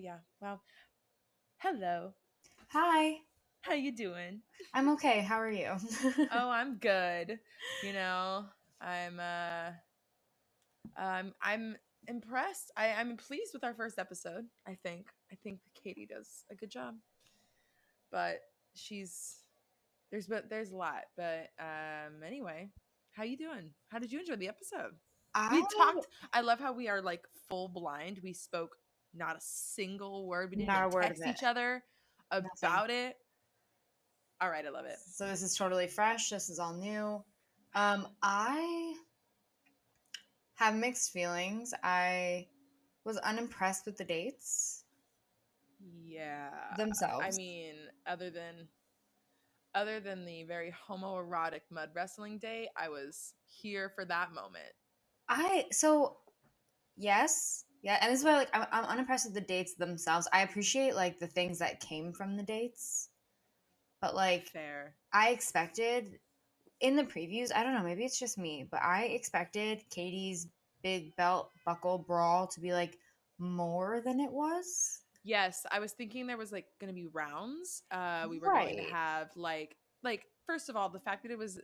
But yeah, well, hello. Hi, How you doing? I'm okay. How are you? Oh, I'm good. You know, I'm uh I'm impressed. I'm pleased with our first episode, I think. I think Katie does a good job. But she's there's a lot. But anyway, how you doing? How did you enjoy the episode? I We talked I love how we are like full blind. We spoke not a single word. We didn't Not even a word of text it. each other Nothing. about it. All right, I love it. So this is totally fresh. This is all new. I have mixed feelings. I was unimpressed with the dates Yeah. I themselves. mean, other than the very homoerotic mud wrestling day, I was here for that moment. So yes, yeah, and this is why like I'm unimpressed with the dates themselves. I appreciate like the things that came from the dates, but like Fair. I expected in the previews, I don't know, maybe it's just me, but I expected Katie's big belt buckle brawl to be like more than it was. Yes, I was thinking there was like going to be rounds. We were going to Right. have like first of all, the fact that it was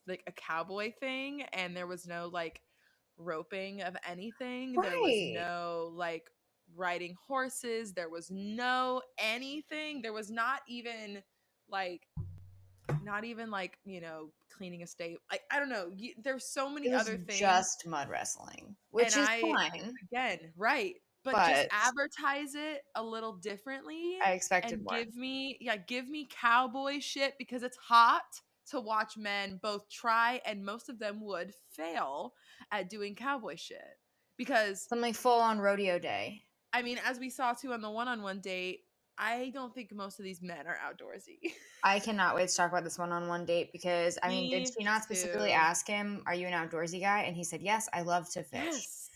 like a cowboy thing and there was no like roping of anything. There was Right. no like riding horses. There was no anything. There was like not even like, cleaning a state. Like I don't know. There's so It many was other things just mud wrestling, and which is fine, again, right. But just but advertise it a little differently I expected and more. give me cowboy shit because it's hot to watch men both try and most of them would fail at doing cowboy shit. Because Some like full on rodeo day. I mean, as we saw too on the one-on-one date, I don't think most of these men are outdoorsy. I cannot wait to talk about this one-on-one date because I mean, did Me she not specifically too. ask him, "Are you an outdoorsy guy?" And he said, "Yes, I love to fish." Yes.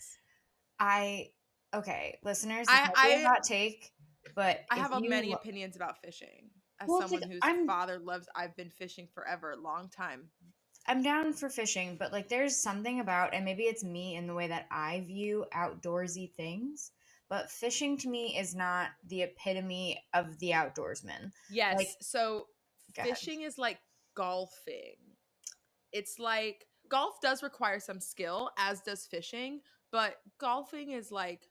I Okay, listeners, this I might be a I hot take, but I if have you many opinions about fishing. As well, it's like someone whose father loves, I've been fishing forever, long time. I'm down for fishing, but like there's something about, and maybe it's me in the way that I view outdoorsy things, but fishing to me is not the epitome of the outdoorsman. Like, Yes. So go ahead. fishing is like golfing. It's like golf does require some skill, as does fishing, but golfing is like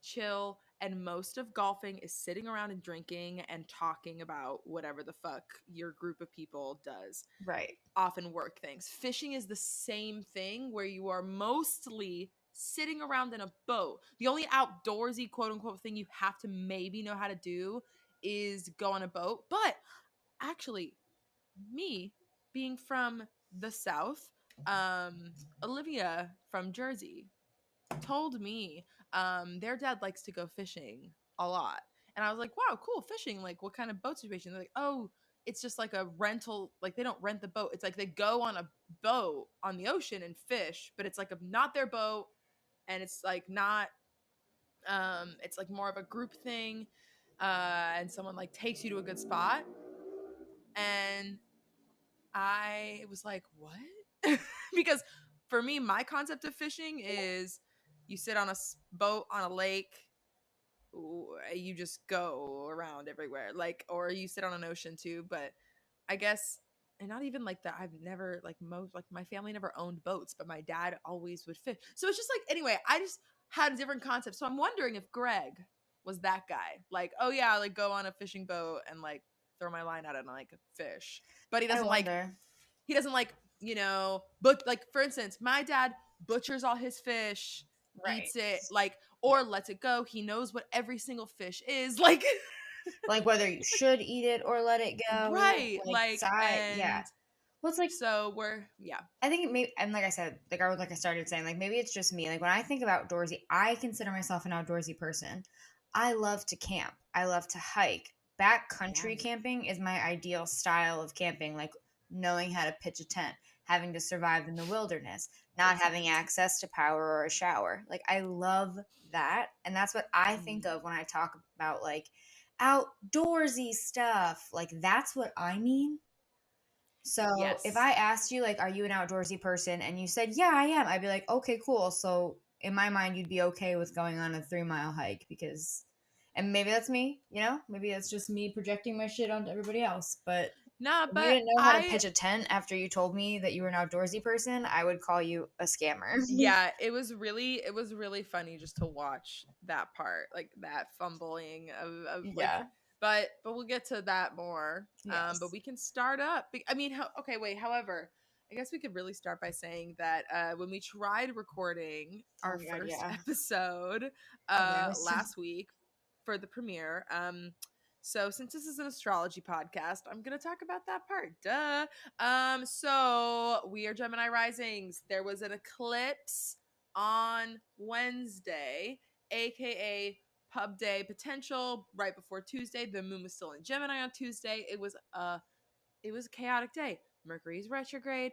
chill. And most of golfing is sitting around and drinking and talking about whatever the fuck your group of people does. Right. Often work things. Fishing is the same thing where you are mostly sitting around in a boat. The only outdoorsy quote unquote thing you have to maybe know how to do is go on a boat. But actually, me being from the South, Olivia from Jersey told me their dad likes to go fishing a lot. And I was like, wow, cool, fishing. Like, what kind of boat situation? They're like, oh, it's just like a rental. Like, they don't rent the boat. It's like they go on a boat on the ocean and fish, but it's like not their boat. And it's like not, it's like more of a group thing. And someone like takes you to a good spot. And I was like, what? Because for me, my concept of fishing is you sit on a boat on a lake, you just go around everywhere, like, or you sit on an ocean too. But I guess, and not even like that. I've never like most like my family never owned boats, but my dad always would fish. So it's just like anyway, I just had a different concept. So I'm wondering if Greg was that guy, like, oh yeah, like go on a fishing boat and like throw my line out and like fish, but he I doesn't like wonder. he doesn't like but like for instance my dad butchers all his fish, Right. eats it, like, or lets it go. He knows what every single fish is like. Like whether you should eat it or let it go. Right, Like, like, yeah. and Well, it's like so we're yeah. I think it may, and like I said, like I started saying, like maybe it's just me. Like when I think of outdoorsy, I consider myself an outdoorsy person. I love to camp. I love to hike. Yeah. Backcountry camping is my ideal style of camping, like knowing how to pitch a tent, having to survive in the wilderness, not Good having times. access to power or a shower. Like I love that. And that's what I think Mm. of when I talk about like outdoorsy stuff. Like that's what I mean. So if Yes. I asked you, like, are you an outdoorsy person? And you said, yeah, I am, I'd be like, okay, cool. So in my mind, you'd be okay with going on a 3 mile hike because, And maybe that's me, maybe that's just me projecting my shit onto everybody else. But Nah, if you but didn't know how to pitch a tent after you told me that you were an outdoorsy person, I would call you a scammer. yeah, it was really funny just to watch that part, like that fumbling of like, Yeah. but we'll get to that more. But Yes. we can start up. I mean, okay, wait. However, I guess we could really start by saying that when we tried recording Oh our my God, first yeah. episode Okay, I was just last week for the premiere, so since this is an astrology podcast, I'm gonna talk about that part. Duh. So we are Gemini risings. There was an eclipse on Wednesday, aka pub day potential, right before Tuesday. The moon was still in Gemini on Tuesday. It was a chaotic day. Mercury's retrograde.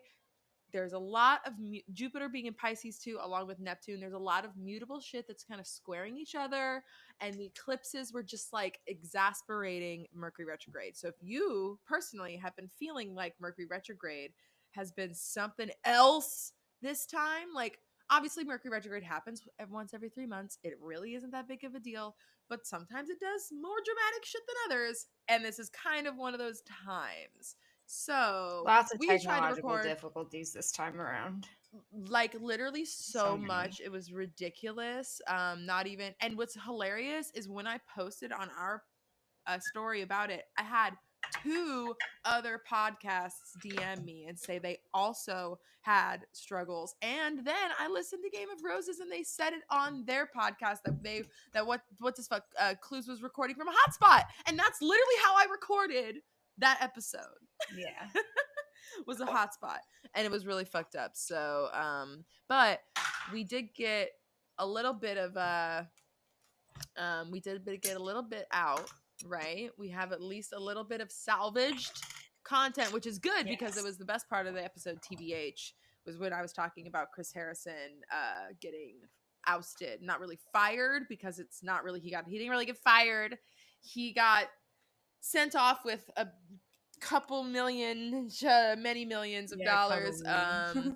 There's a lot of Jupiter being in Pisces too, along with Neptune. There's a lot of mutable shit that's kind of squaring each other, and the eclipses were just like exasperating Mercury retrograde. So if you personally have been feeling like Mercury retrograde has been something else this time, like obviously Mercury retrograde happens once every 3 months. It really isn't that big of a deal, but sometimes it does more dramatic shit than others, and this is kind of one of those times. So lots of we tried to technological record difficulties this time around. like literally So so many. much, it was ridiculous. Not even, and what's hilarious is when I posted on our story about it, I had two other podcasts DM me and say they also had struggles, and then I listened to Game of Roses and they said it on their podcast that what this fuck Clues was recording from a hotspot, and that's literally how I recorded that episode. Yeah. Was a hotspot, and it was really fucked up. So but we did get a little bit of get a little bit out, right? We have at least a little bit of salvaged content, which is good because it Yes. was the best part of the episode. TBH was when I was talking about Chris Harrison getting ousted, not really fired, because it's not really he didn't really get fired. He got sent off with a couple million, many millions of Yeah, dollars. probably.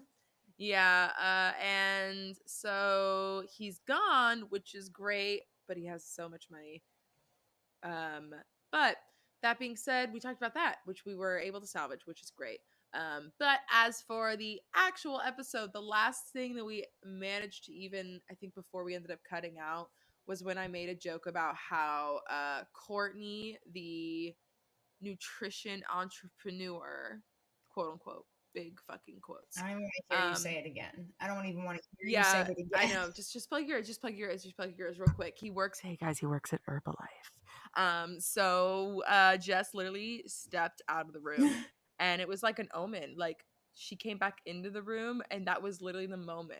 Yeah, and so he's gone, which is great, but he has so much money. But that being said, we talked about that, which we were able to salvage, which is great. But as for the actual episode, the last thing that we managed to even, I think, before we ended up cutting out, was when I made a joke about how Courtney, the nutrition entrepreneur, quote unquote, big fucking quotes. I don't even want to hear you say it again. I don't even want to hear you say Yeah, it I again. know. Just plug yours. Just plug yours. Just plug yours real quick. He works. Hey guys, he works at Herbalife. So Jess literally stepped out of the room, and it was like an omen. Like she came back into the room, and that was literally the moment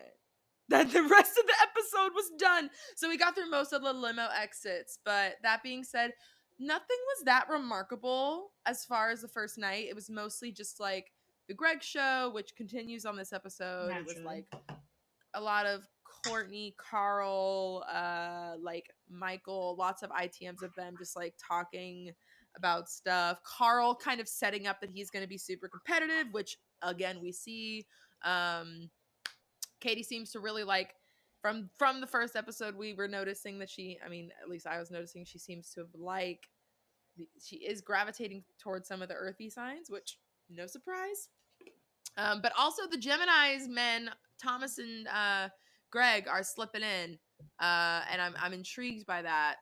that the rest of the episode was done. So we got through most of the limo exits. But that being said, nothing was that remarkable as far as the first night. It was mostly just like the Greg show, which continues on this episode. It was Naturally. like a lot of Courtney, Carl, like Michael, lots of ITMs of them just like talking about stuff. Carl kind of setting up that he's going to be super competitive, which again we see. Katie seems to really like from the first episode we were noticing that I mean, at least I was noticing she seems to have she is gravitating towards some of the earthy signs, which no surprise. But also the Gemini's men, Thomas and Greg, are slipping in, and I'm intrigued by that.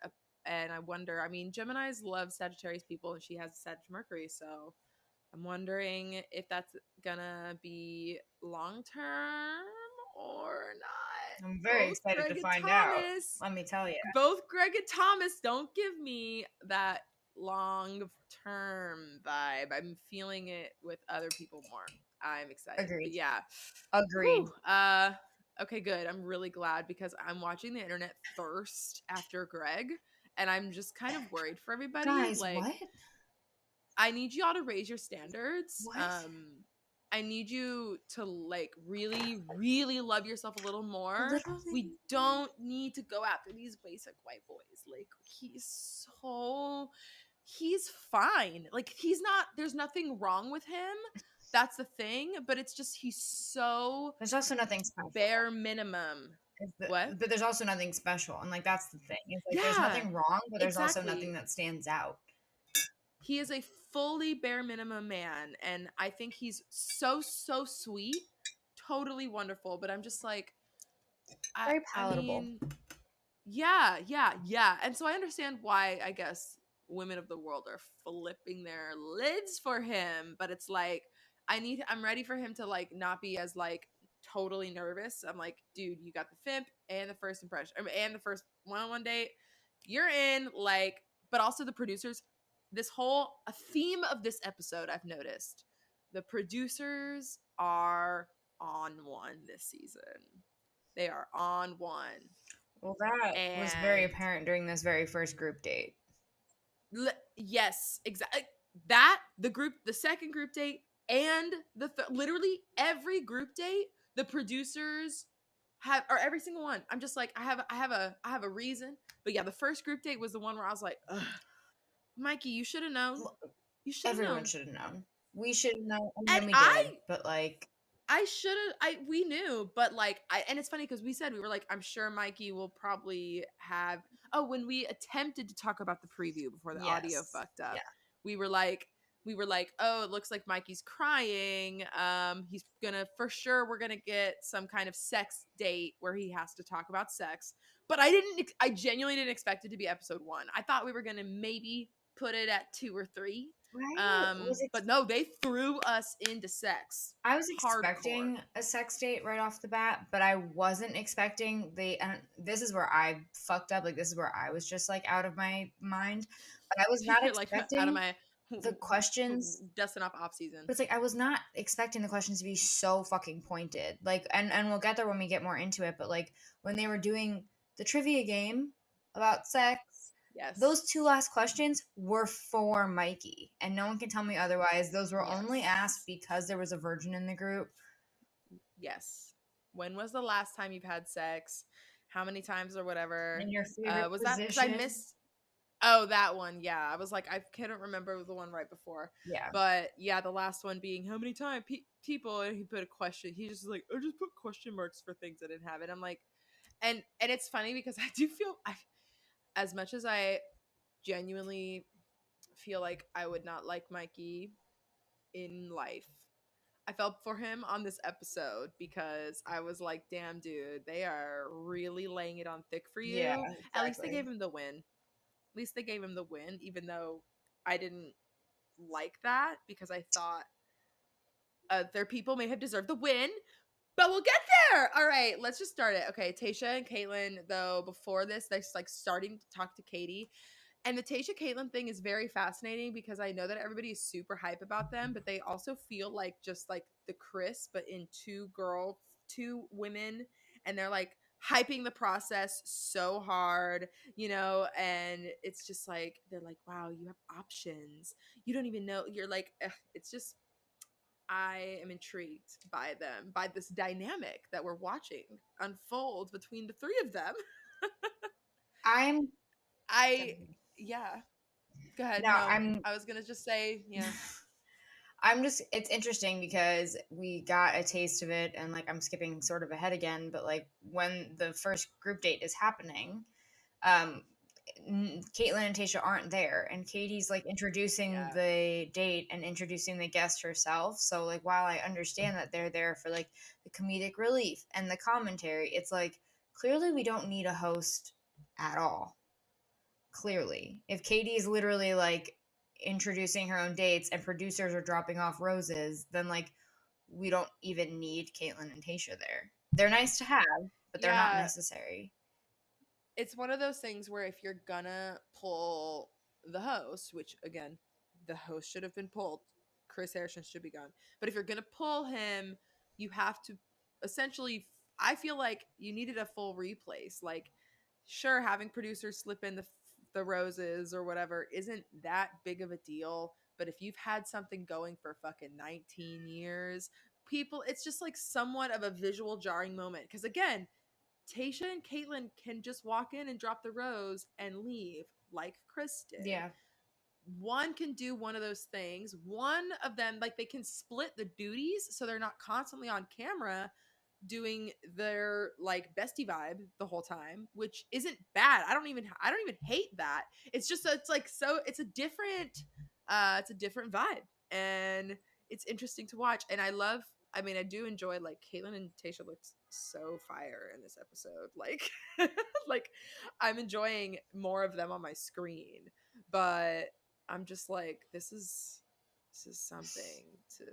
And I wonder. I mean, Gemini's love Sagittarius people, and she has a Sag Mercury, so I'm wondering if that's gonna be long term or not. I'm very excited to find out. Let me tell you. Both Greg and Thomas don't give me that long term vibe. I'm feeling it with other people more. I'm excited. But Agreed. yeah. Agreed. Whew, okay, good. I'm really glad because I'm watching the internet thirst after Greg, and I'm just kind of worried for everybody. Guys, Like, what? I need y'all to raise your standards. What? I need you to like really, really love yourself a little more. Literally. We don't need to go after these basic white boys. Like he's fine. Like there's nothing wrong with him. That's the thing, but it's just he's so There's also nothing special. bare minimum. What? But there's also nothing special, and like that's the thing. It's like there's Yeah, nothing wrong, but there's also nothing exactly. that stands out. He is a fully bare minimum man, and I think he's so sweet, totally wonderful. But I'm just like, I Very I palatable. mean, yeah. And so I understand why, I guess, women of the world are flipping their lids for him, but it's like I'm ready for him to like not be as like totally nervous. I'm like, dude, you got the FIMP and the first impression and the first one-on-one date. You're in, like, but also the producers, this whole a theme of this episode I've noticed. The producers are on one this season. They are on one. Well, that was very And apparent during this very first group date. yes, exactly. That the second group date, and literally every group date, the producers have, or every single one. I'm just like, I have a reason. But yeah, the first group date was the one where I was like, ugh, Mikey, you should have known. Well, You should have everyone known. should have known. We should have known, and And then we did. But like, I should have. We knew, but like, and it's funny because we said, we were like, I'm sure Mikey will probably have. Oh, when we attempted to talk about the preview before the audio yes, fucked up, yeah. we were like, oh, it looks like Mikey's crying. He's gonna, for sure, we're gonna get some kind of sex date where he has to talk about sex. But I genuinely didn't expect it to be episode 1. I thought we were gonna maybe put it at 2 or 3. But no, they threw us into sex I was hardcore. expecting a sex date right off the bat, but I wasn't expecting the. And this is where I fucked up. Like this is where I was just like out of my mind. But I was not You're like out of expecting my the questions. dusting off season. But it's like I was not expecting the questions to be so fucking pointed. Like, and we'll get there when we get more into it. But like when they were doing the trivia game about sex, Yes. those two last questions were for Mikey, and no one can tell me otherwise. Those were only asked Yes. because there was a virgin in the group. Yes. When was the last time you've had sex? How many times or whatever? In your favorite Was that because I position? missed? Oh, that one. Yeah, I was like, I couldn't remember the one right before. Yeah. But yeah, the last one being how many times people, and he put a question. He just like, I just put question marks for things I didn't have it. I'm like, and it's funny because I do feel as much as I genuinely feel like I would not like Mikey in life. I felt for him on this episode because I was like, damn, dude, they are really laying it on thick for Yeah, you. At least they exactly. gave him the win. At least they gave him the win, even though I didn't like that because I thought other people may have deserved the win. But we'll get there. All right, let's just start it. Okay, Tasha and Caitlyn, though, before this, they're like starting to talk to Katie. And the Tasha Caitlyn thing is very fascinating because I know that everybody is super hype about them, but they also feel like just like the Chris, but in two women, and they're like hyping the process so hard, and it's just like they're like, wow, you have options. You don't even know. You're like, ugh, it's just I am intrigued by them, by this dynamic that we're watching unfold between the three of them. I'm I yeah. Go ahead. now No, I was gonna just say, yeah, I'm just it's interesting because we got a taste of it, and like I'm skipping sort of ahead again, but like when the first group date is happening, um Caitlin and Tasha aren't there, and Katie's like introducing yeah, the date and introducing the guest herself. So like while I understand that they're there for like the comedic relief and the commentary, it's like clearly we don't need a host at all. Clearly, if Katie's literally like introducing her own dates and producers are dropping off roses, then like we don't even need Caitlin and Tasha there. They're nice to have, but they're not yeah. necessary. It's one of those things where if you're gonna pull the host, which again, the host should have been pulled, Chris Harrison should be gone. But if you're gonna pull him, you have to essentially. I feel like you needed a full replace. Like, sure, having producers slip in the roses or whatever isn't that big of a deal. But if you've had something going for fucking 19 years, people, it's just like somewhat of a visual jarring moment. Because again, Tasha and Caitlyn can just walk in and drop the rose and leave like Chris did. Yeah. One can do one of those things. One of them, like, they can split the duties so they're not constantly on camera. doing their like bestie vibe the whole time, which isn't bad. I don't even hate that. It's just it's like so it's a different vibe, and it's interesting to watch. And I do enjoy like Caitlyn and Tasha looked so fire in this episode. Like like I'm enjoying more of them on my screen, but I'm just like this is something to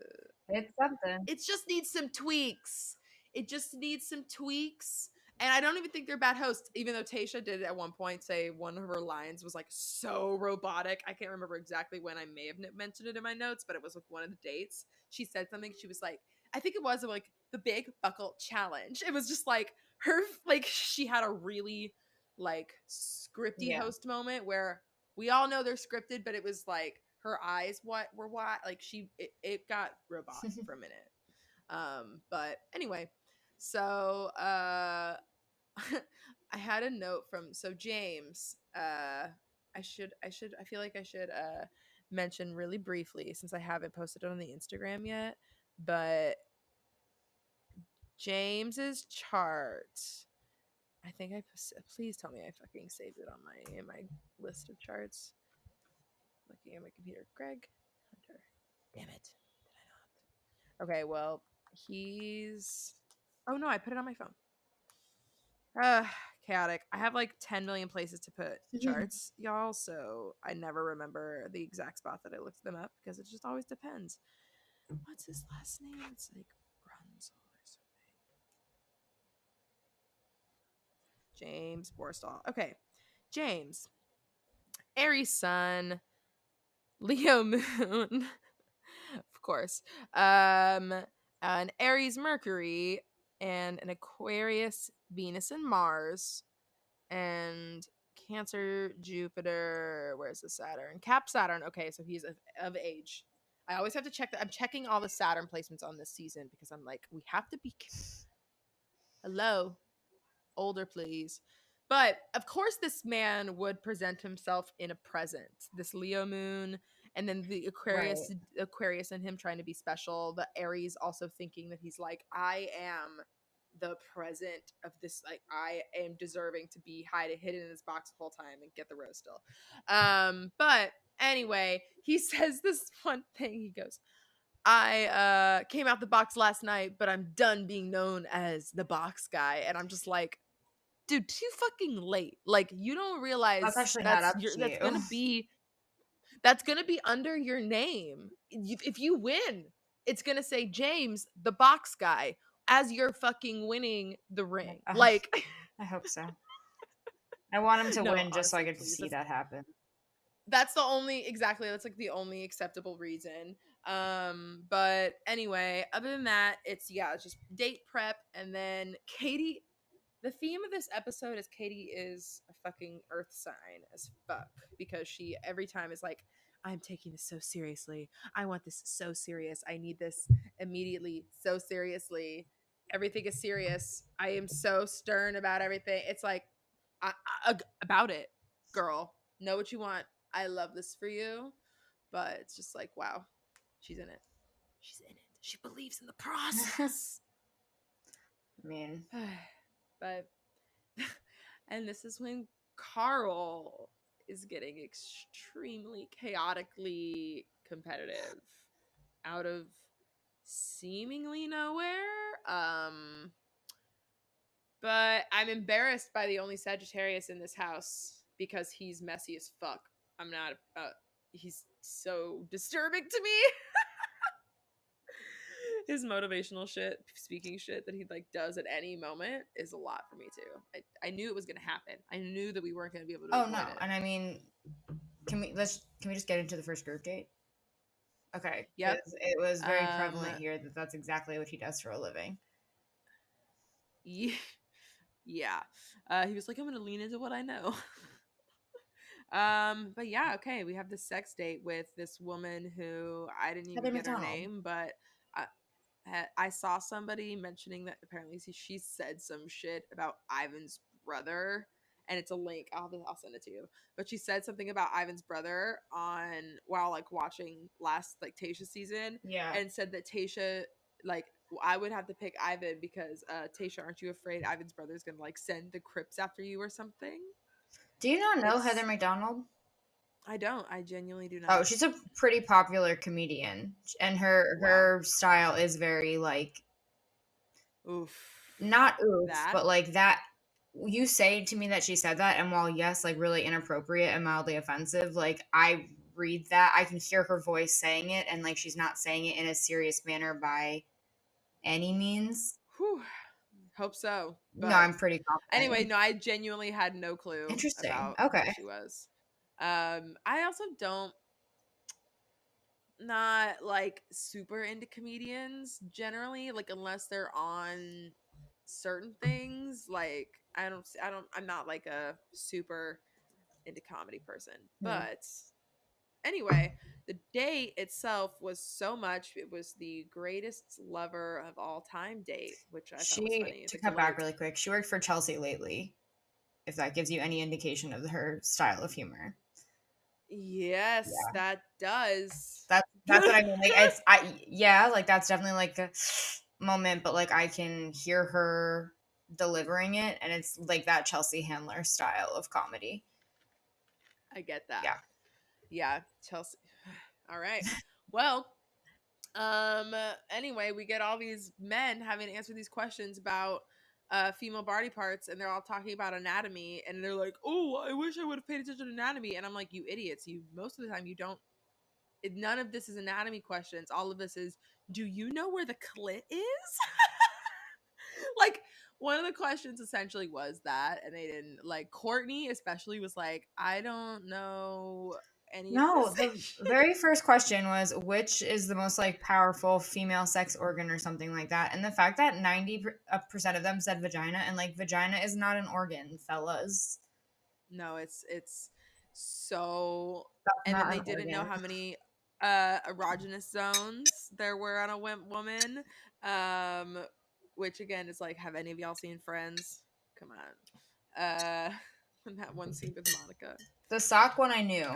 It's something. it just needs some tweaks. It just needs some tweaks. And I don't even think they're bad hosts, even though Tasha did at one point say one of her lines was like so robotic. I can't remember exactly when. I may have mentioned it in my notes, but it was like one of the dates. She said something. She was like, I think it was like the big buckle challenge. It was just like her, like she had a really like scripty Yeah. host moment where we all know they're scripted, but it was like her eyes what like it got robot for a minute. But anyway, so I had a note from James. I feel like I should mention really briefly since I haven't posted it on the Instagram yet, but James's chart. I think please tell me I fucking saved it on my in my list of charts. Looking at my computer. Greg Hunter. Damn it. Did I not? Okay, well, he's oh no, I put it on my phone. Uh chaotic. I have like 10 million places to put charts, y'all, so I never remember the exact spot that I looked them up because it just always depends. What's his last name? It's like Brunzel or something. James Borstall. Okay. James. Aries Sun. Leo Moon. Of course. An Aries Mercury and an Aquarius Venus and Mars and Cancer Jupiter. Where's the Saturn? Cap Saturn. Okay, so he's of age. I always have to check that. I'm checking all the Saturn placements on this season because I'm like, we have to be hello, older, please. But of course, this man would present himself in a present. This Leo moon, and then the Right. Aquarius, and him trying to be special. The Aries also thinking that he's like, I am the present of this. Like, I am deserving to be hidden in this box the whole time and get the rose still. But anyway, he says this one thing. He goes, I came out the box last night, but I'm done being known as the box guy. And I'm just like, dude, too fucking late. Like you don't That's realize actually not up to that's you. gonna be under your name. If you win, it's gonna say James, the box guy, as you're fucking winning the ring. Like, I hope so. I want him to no, win just so I honestly, get to please. see that happen. That's the only exactly. That's like the only acceptable reason. But anyway, other than that, it's just date prep, and then Katie. The theme of this episode is Katie is a fucking earth sign as fuck because she every time is like, I'm taking this so seriously. I want this so serious. I need this immediately so seriously. Everything is serious. I am so stern about everything. It's like, about it, girl. Know what you want. I love this for you. But it's just like, wow, she's in it. She's in it. She believes in the I process. mean, But and this is when Carl is getting extremely chaotically competitive out of seemingly nowhere. But I'm embarrassed by the only Sagittarius in this house because he's messy as fuck. I'm not he's so disturbing to me. His motivational shit, speaking shit that he like does at any moment is a lot for me too. I knew it was gonna happen. I knew that we weren't gonna be able to oh avoid no, it. and I mean, can we just get into the first group date? Okay, Yep. because it was very Um. prevalent here that that's exactly what he does for a living. Yeah. Yeah. He was like, I'm gonna lean into what I know. But yeah, okay. We have the sex date with this woman who I didn't even Heather get her McDonald. name, but I, I saw somebody mentioning that apparently she said some shit about Ivan's brother, and it's a link. I'll send it to you. But she said something about Ivan's brother on while like watching last like Tasha season, Yeah. and said that Tasha like I would have to pick Ivan because Tasha, aren't you afraid Ivan's brother's gonna like send the Crips after you or something? Do you not know Heather It's McDonald? I don't. I genuinely do Oh, not. she's a pretty popular comedian, and her Wow. her style is very like Oof. not oof, That but like that. You say to me that she said that, and while yes, like really inappropriate and mildly offensive, like I read that, I can hear her voice saying it, and like she's not saying it in a serious manner by any means. whew, hope so. No, But I'm pretty anyway, confident. no, I genuinely had no clue Interesting. about who Okay. she was. I also don't not like super into comedians generally, like unless they're on certain things. Like I'm not like a super into comedy person. Hmm. But anyway, the date itself was so much. It was the greatest lover of all time date, which I thought was She funny. to The cut back gloat. really quick. She worked for Chelsea lately. If that gives you any indication of her style of humor. Yes, Yeah. that does. That's what I mean. Like it's I yeah, like that's definitely like a moment, but like I can hear her delivering it and it's like that Chelsea Handler style of comedy. I get that. Yeah. Yeah, Chelsea. All right. Well, anyway, we get all these men having to answer these questions about female body parts, and they're all talking about anatomy, and they're like, "Oh, I wish I would have paid attention to anatomy." And I'm like, "You idiots! You most of the time you don't. None of this is anatomy questions. All of this is, do you know where the clit is?" Like one of the questions essentially was that, and they didn't like Courtney especially was like, "I don't know any of No, this." the very first question was which is the most like powerful female sex organ or something like that. And the fact that 90% of them said vagina and like vagina is not an organ, fellas. No, it's so. That's And then not they an didn't know organ. how many erogenous zones there were on a woman. Um, which again is like, have any of y'all seen Friends? Come on. And that one scene with Monica. The sock one I knew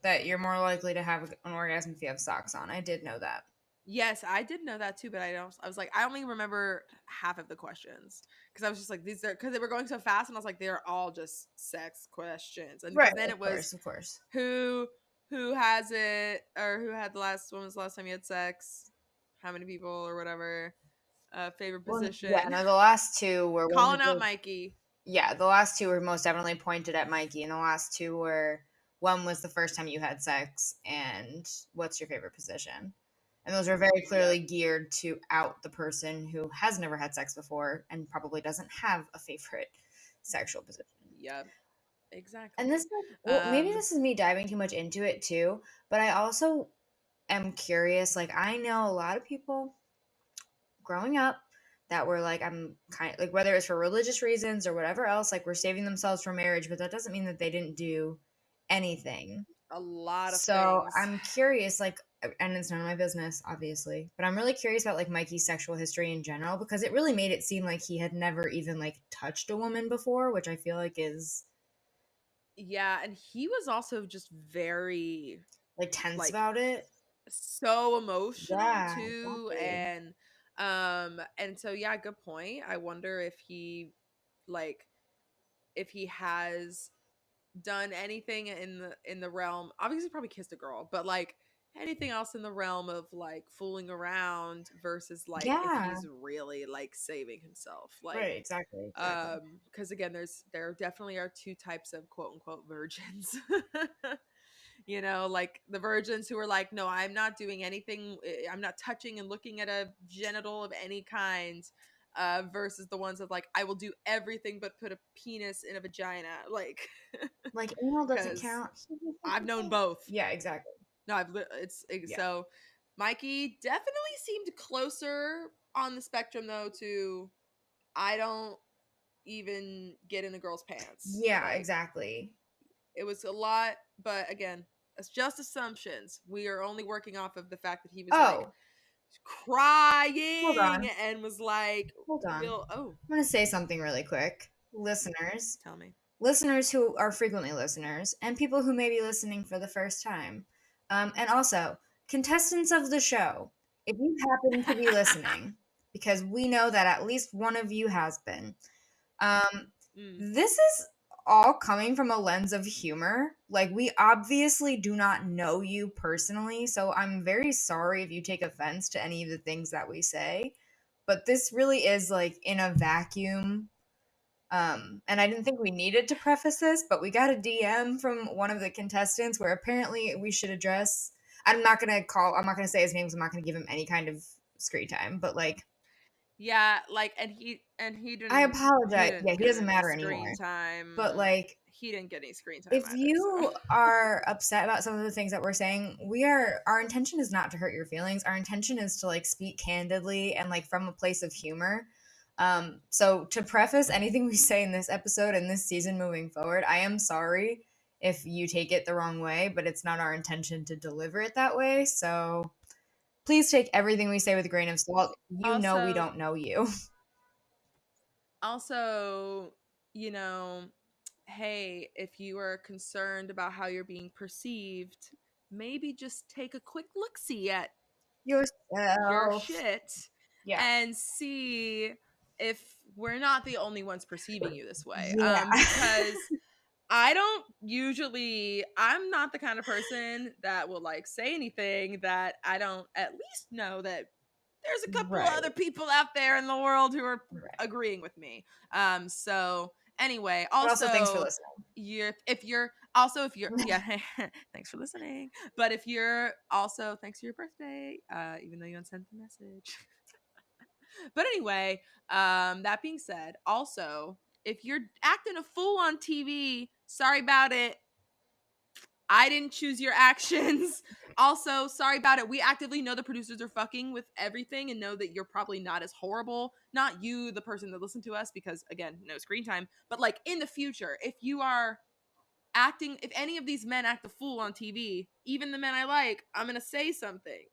that you're more likely to have an orgasm if you have socks on. I did know that. Yes, I did know that too, but I don't. I was like, I only remember half of the questions because I was just like, these are because they were going so fast, and I was like, they're all just sex questions, and Right, because then of it was course, of course. who who has it or who had the last when was the last time you had sex, how many people or whatever, favorite Well, yeah, position. no, the last two were Calling out Mikey. yeah, the last two were most definitely pointed at Mikey, and the last two were one was the first time you had sex, and what's your favorite position? And those are very clearly Yep, geared to out the person who has never had sex before and probably doesn't have a favorite sexual position. yep, And this, exactly. well, maybe Um, this is me diving too much into it too, but I also am curious. Like, I know a lot of people growing up that were like, I'm kind of like, whether it's for religious reasons or whatever else, like, we're saving themselves for marriage, but that doesn't mean that they didn't do anything. a lot of So things. I'm curious, like, and it's none of my business, obviously, but I'm really curious about like Mikey's sexual history in general because it really made it seem like he had never even like touched a woman before, which I feel like is Yeah, and he was also just very like tense like about it. so emotional Yeah, too, exactly. and so yeah, good point. I wonder if he like if he has done anything in the realm, obviously probably kissed a girl, but like anything else in the realm of like fooling around versus like if Yeah, he's really like saving himself, like right, exactly. because again there definitely are two types of quote unquote virgins. You know, like the virgins who are like, no, I'm not doing anything, I'm not touching and looking at a genital of any kind, versus the ones that like, I will do everything but put a penis in a vagina, like Like anal doesn't because count. I've known both. Yeah, exactly. No, Yeah. so Mikey definitely seemed closer on the spectrum though to, I don't even get in a girl's pants, Yeah, like exactly. it was a lot, but again, it's just assumptions. We are only working off of the fact that he was like Oh, hold crying on. and was like, Hold on. "Will oh, I'm going to say something really quick. Listeners, tell me." listeners who are frequently listeners, and people who may be listening for the first time. And also, contestants of the show, if you happen to be listening, because we know that at least one of you has been. Um, Mm. this is all coming from a lens of humor. Like, we obviously do not know you personally, so I'm very sorry if you take offense to any of the things that we say. But this really is like in a vacuum. And I didn't think we needed to preface this, but we got a DM from one of the contestants where apparently we should address. I'm not gonna say his name, so I'm not gonna give him any kind of screen time, but like, Yeah, like, and I he apologize. Yeah, didn't he get doesn't any matter screen anymore. But time. like, He didn't get any screen time if either. So you are upset about some of the things that we're saying, our intention is not to hurt your feelings. Our intention is to like speak candidly and like from a place of humor. So to preface anything we say in this episode and this season moving forward, I am sorry if you take it the wrong way, but it's not our intention to deliver it that way. So please take everything we say with a grain of salt. You know we also, don't know you. also, you know, hey, if you are concerned about how you're being perceived, maybe just take a quick look see at your Yourself. shit Yeah. and see if we're not the only ones perceiving you this way. Yeah. Because I'm not the kind of person that will like say anything that I don't at least know that there's a couple of Right. other people out there in the world who are Right. agreeing with me. So anyway, But also, thanks for also listening. if you're yeah, thanks for listening. But if you're also thanks for your birthday, even though you don't send the message. But anyway, that being said, also if you're acting a fool on TV, sorry about it. I didn't choose your actions. Also, sorry about it. We actively know the producers are fucking with everything and know that you're probably not as horrible. Not you, the person that listened to us, because again, no screen time. But like in the future, if any of these men act a fool on TV, even the men I like, I'm gonna say something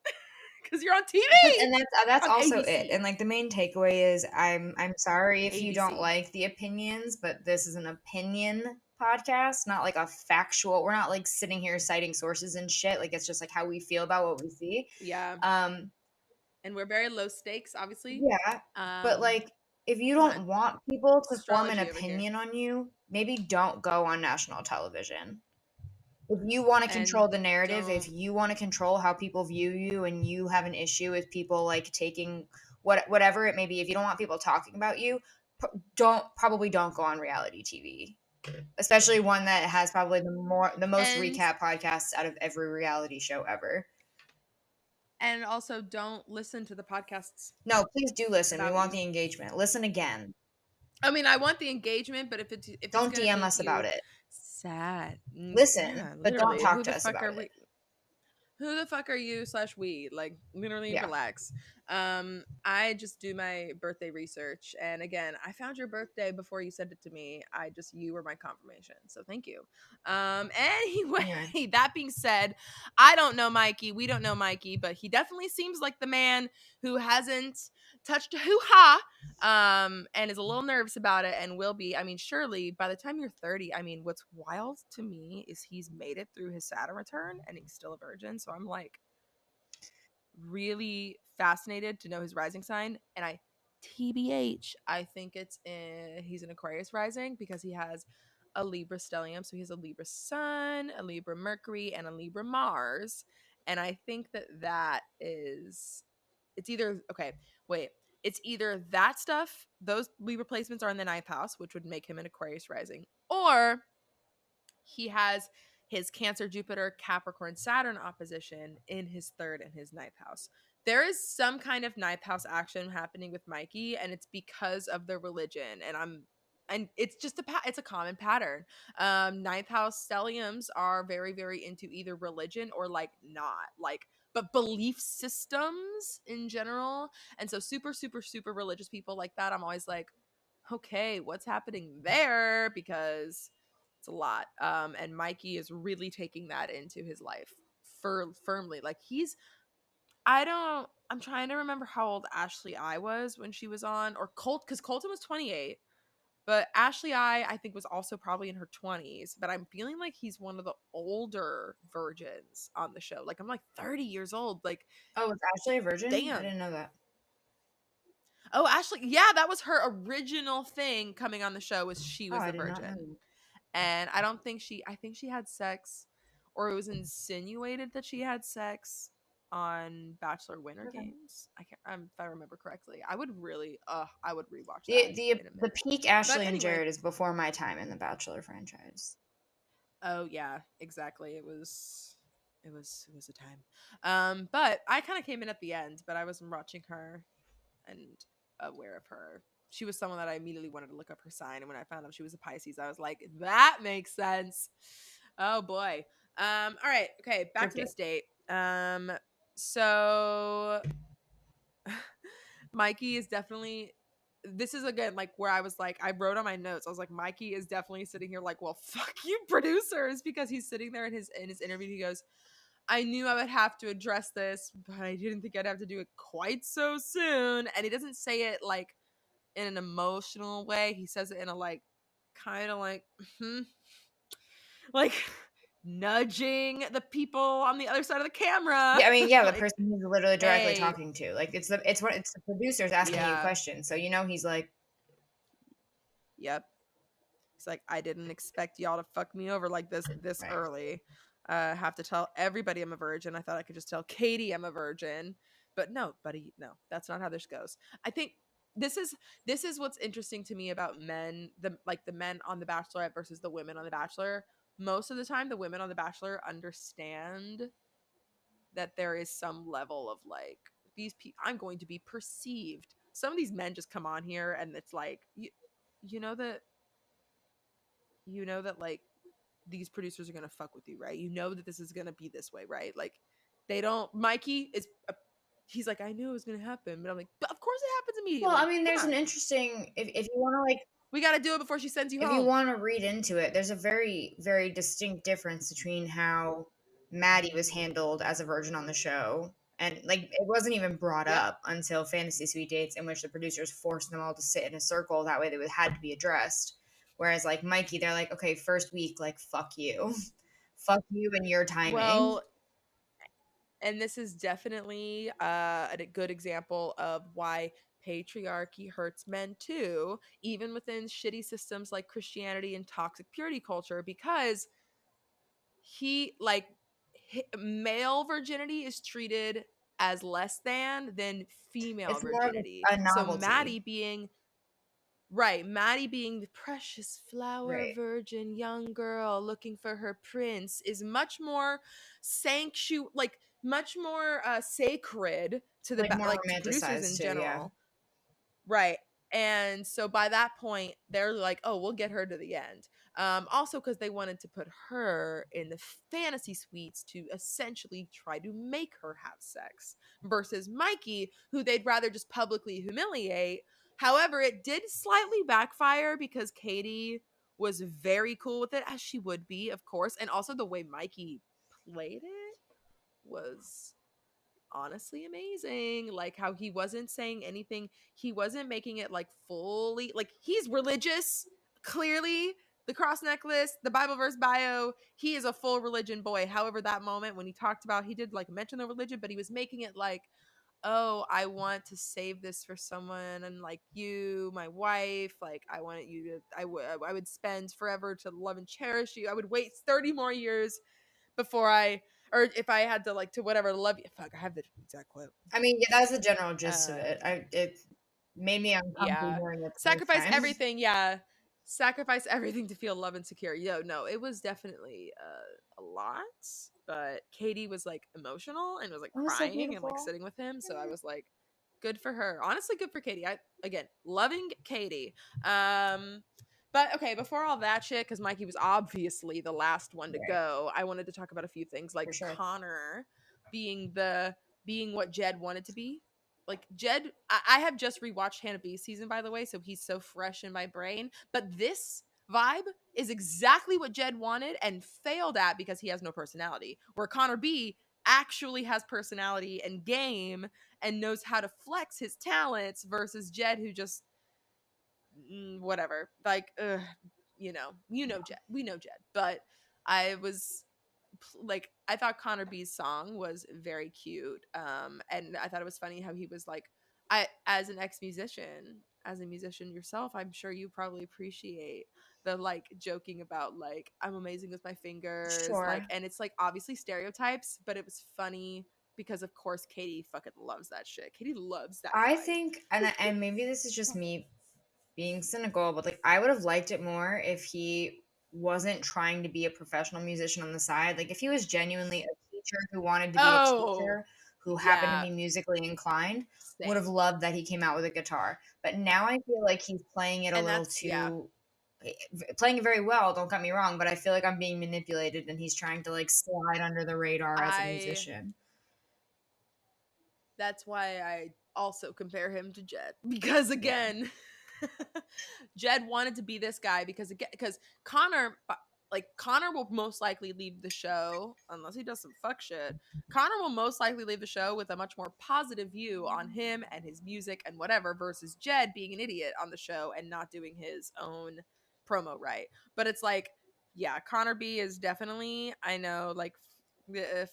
because you're on But TV and that's on also it. ABC. And like the main takeaway is I'm sorry if you don't ABC. like the opinions, but this is an opinion podcast, not like a factual. We're not like sitting here citing sources and shit. Like it's just like how we feel about what we see. Yeah, Um and we're very low stakes, obviously. yeah, but Um, like if you Go ahead. don't want people to form an Astrology over here, opinion on you, maybe don't go on national television. If you want to control and the narrative, if don't you want to control how people view you and you have an issue with people like taking whatever it may be, if you don't want people talking about you, don't go on reality TV. Especially one that has probably the most and recap podcasts out of every reality show ever. and also don't listen to the podcasts No, please do listen. We about want you. the engagement. Listen again. I mean, I want the engagement, but if it's Don't gonna DM make us about you it. sad, Listen, yeah, but don't literally, talk to us about it. who the fuck are you slash we, like, literally Yeah. relax. I just do my birthday research, and again, I found your birthday before you sent it to me. You were my confirmation, so thank you. Anyway, Anyway. that being said, I don't know Mikey, we don't know Mikey, but he definitely seems like the man who hasn't touched a hoo-ha, and is a little nervous about it and will be. I mean, surely by the time you're 30, I mean, what's wild to me is he's made it through his Saturn return and he's still a virgin. So I'm like really fascinated to know his rising sign. And TBH, I think he's an Aquarius rising because he has a Libra stellium. So he has a Libra sun, a Libra Mercury, and a Libra Mars. And I think that it's either, okay, wait, it's either that stuff, those Libra placements are in the ninth house, which would make him an Aquarius rising, or he has his Cancer, Jupiter, Capricorn, Saturn opposition in his third and his ninth house. There is some kind of ninth house action happening with Mikey, and it's because of the religion. And it's just it's a common pattern. Ninth house stelliums are very, very into either religion or like not like, but belief systems in general. And so super, super, super religious people like that, I'm always like, okay, what's happening there? Because it's a lot. And Mikey is really taking that into his life firmly. Like I'm trying to remember how old Ashley I was when she was on, or because Colton was 28. But Ashley I think was also probably in her 20s. But I'm feeling like he's one of the older virgins on the show. Like I'm like 30 years old. Like, Oh, was Ashley a virgin? I damn. didn't know that. Oh, Ashley, yeah, that was her original thing coming on the show was she Oh, was I the did not know virgin. that. And I think she had sex or it was insinuated that she had sex on Bachelor Winter Okay. Games. I can't if I remember correctly. I would really I would rewatch The that the in a the minute. peak But Ashley and anyway, Jared is before my time in the Bachelor franchise. oh yeah, exactly. It was a time. But I kind of came in at the end, but I was watching her and aware of her. She was someone that I immediately wanted to look up her sign, and when I found out she was a Pisces, I was like, that makes sense. Oh boy. All right, okay, back Good to deal. this date. So Mikey is definitely this is again like where I was like I wrote on my notes. I was like Mikey is definitely sitting here like, well, fuck you producers because he's sitting there in his interview. He goes, I knew I would have to address this, but I didn't think I'd have to do it quite so soon. And he doesn't say it like in an emotional way. He says it in a like kind of like like nudging the people on the other side of the camera. Yeah, I mean, yeah, the Like, person he's literally directly hey, talking to. Like it's the producers asking you yeah, questions. So you know he's like, yep. He's like, I didn't expect y'all to fuck me over like this right. early. Have to tell everybody I'm a virgin. I thought I could just tell Katie I'm a virgin, but no, buddy, no, that's not how this goes. I think this is this is what's interesting to me about men, the men on The Bachelorette versus the women on The Bachelor. Most of the time, the women on The Bachelor understand that there is some level of like these people. I'm going to be perceived. Some of these men just come on here and it's like you know that like these producers are gonna fuck with you, right? You know that this is gonna be this way, right? Like they don't. Mikey is. He's like, I knew it was gonna happen, but I'm like, but of course it happens Well, I immediately. mean, there's Come an on, interesting if you want to like we got to do it before she sends you if you home. want to read into it, there's a very, very distinct difference between how Maddie was handled as a virgin on the show. And like it wasn't even brought Yep. up until Fantasy Suite Dates, in which the producers forced them all to sit in a circle. That way they would had to be addressed. Whereas like Mikey, they're like, okay, first week, like fuck you. Fuck you and your timing. Well, and this is definitely a good example of why patriarchy hurts men too, even within shitty systems like Christianity and toxic purity culture, because he like male virginity is treated as less than female It's more of virginity. a So novelty. Maddie being the precious flower Right. virgin young girl looking for her prince is much more like much more sacred to Like more like to producers romanticized in too, yeah. general. Right. And so by that point, they're like, oh, we'll get her to the end. Also, because they wanted to put her in the fantasy suites to essentially try to make her have sex versus Mikey, who they'd rather just publicly humiliate. However, it did slightly backfire because Katie was very cool with it, as she would be, of course. And also the way Mikey played it was honestly amazing. Like how he wasn't saying anything, he wasn't making it like fully like he's religious, clearly. The cross necklace, the Bible verse bio, he is a full religion boy. However, that moment when he talked about, he did like mention the religion, but he was making it like, oh, I want to save this for someone and like you, my wife, like I wanted you to, I would spend forever to love and cherish you. I would wait 30 more years before or if I had to like to whatever love you. Fuck, I have the exact quote. I mean, yeah, that's the general gist of Uh, it. It made me uncomfortable yeah, hearing it the first sacrifice time. everything. Yeah, sacrifice everything to feel love and secure. Yo, no, it was definitely a lot. But Katie was like emotional and was like It was so crying and like beautiful. sitting with him. So I was like, good for her. Honestly, good for Katie. I again loving Katie. Um, but okay, before all that shit, because Mikey was obviously the last one to Right, go, I wanted to talk about a few things like for sure. Connor being what Jed wanted to be. Like Jed, I have just rewatched Hannah B's season, by the way, so he's so fresh in my brain. But this vibe is exactly what Jed wanted and failed at because he has no personality. Where Connor B actually has personality and game and knows how to flex his talents versus Jed, who just whatever. Like, Jed. We know Jed, but I was like I thought Connor B's song was very cute. And I thought it was funny how he was like as an ex-musician, as a musician yourself, I'm sure you probably appreciate the like joking about like I'm amazing with my fingers, like, Sure. and it's like obviously stereotypes, but it was funny because of course Katie fucking loves that shit. Katie loves that I vibe. think, and maybe this is just me being cynical, but like I would have liked it more if he wasn't trying to be a professional musician on the side. Like if he was genuinely a teacher who wanted to be a Oh, teacher who happened to yeah, be musically inclined, would have same. loved that he came out with a guitar. But now I feel like he's playing it a And little that's yeah. too playing it very well, don't get me wrong, but I feel like I'm being manipulated and he's trying to like slide under the radar as a I musician. That's why I also compare him to Jed because Yeah. again, Jed wanted to be this guy because Connor like Connor will most likely leave the show unless he does some fuck shit. Connor will most likely leave the show with a much more positive view on him and his music and whatever versus Jed being an idiot on the show and not doing his own promo right. But it's like, yeah, Connor B is definitely, I know, like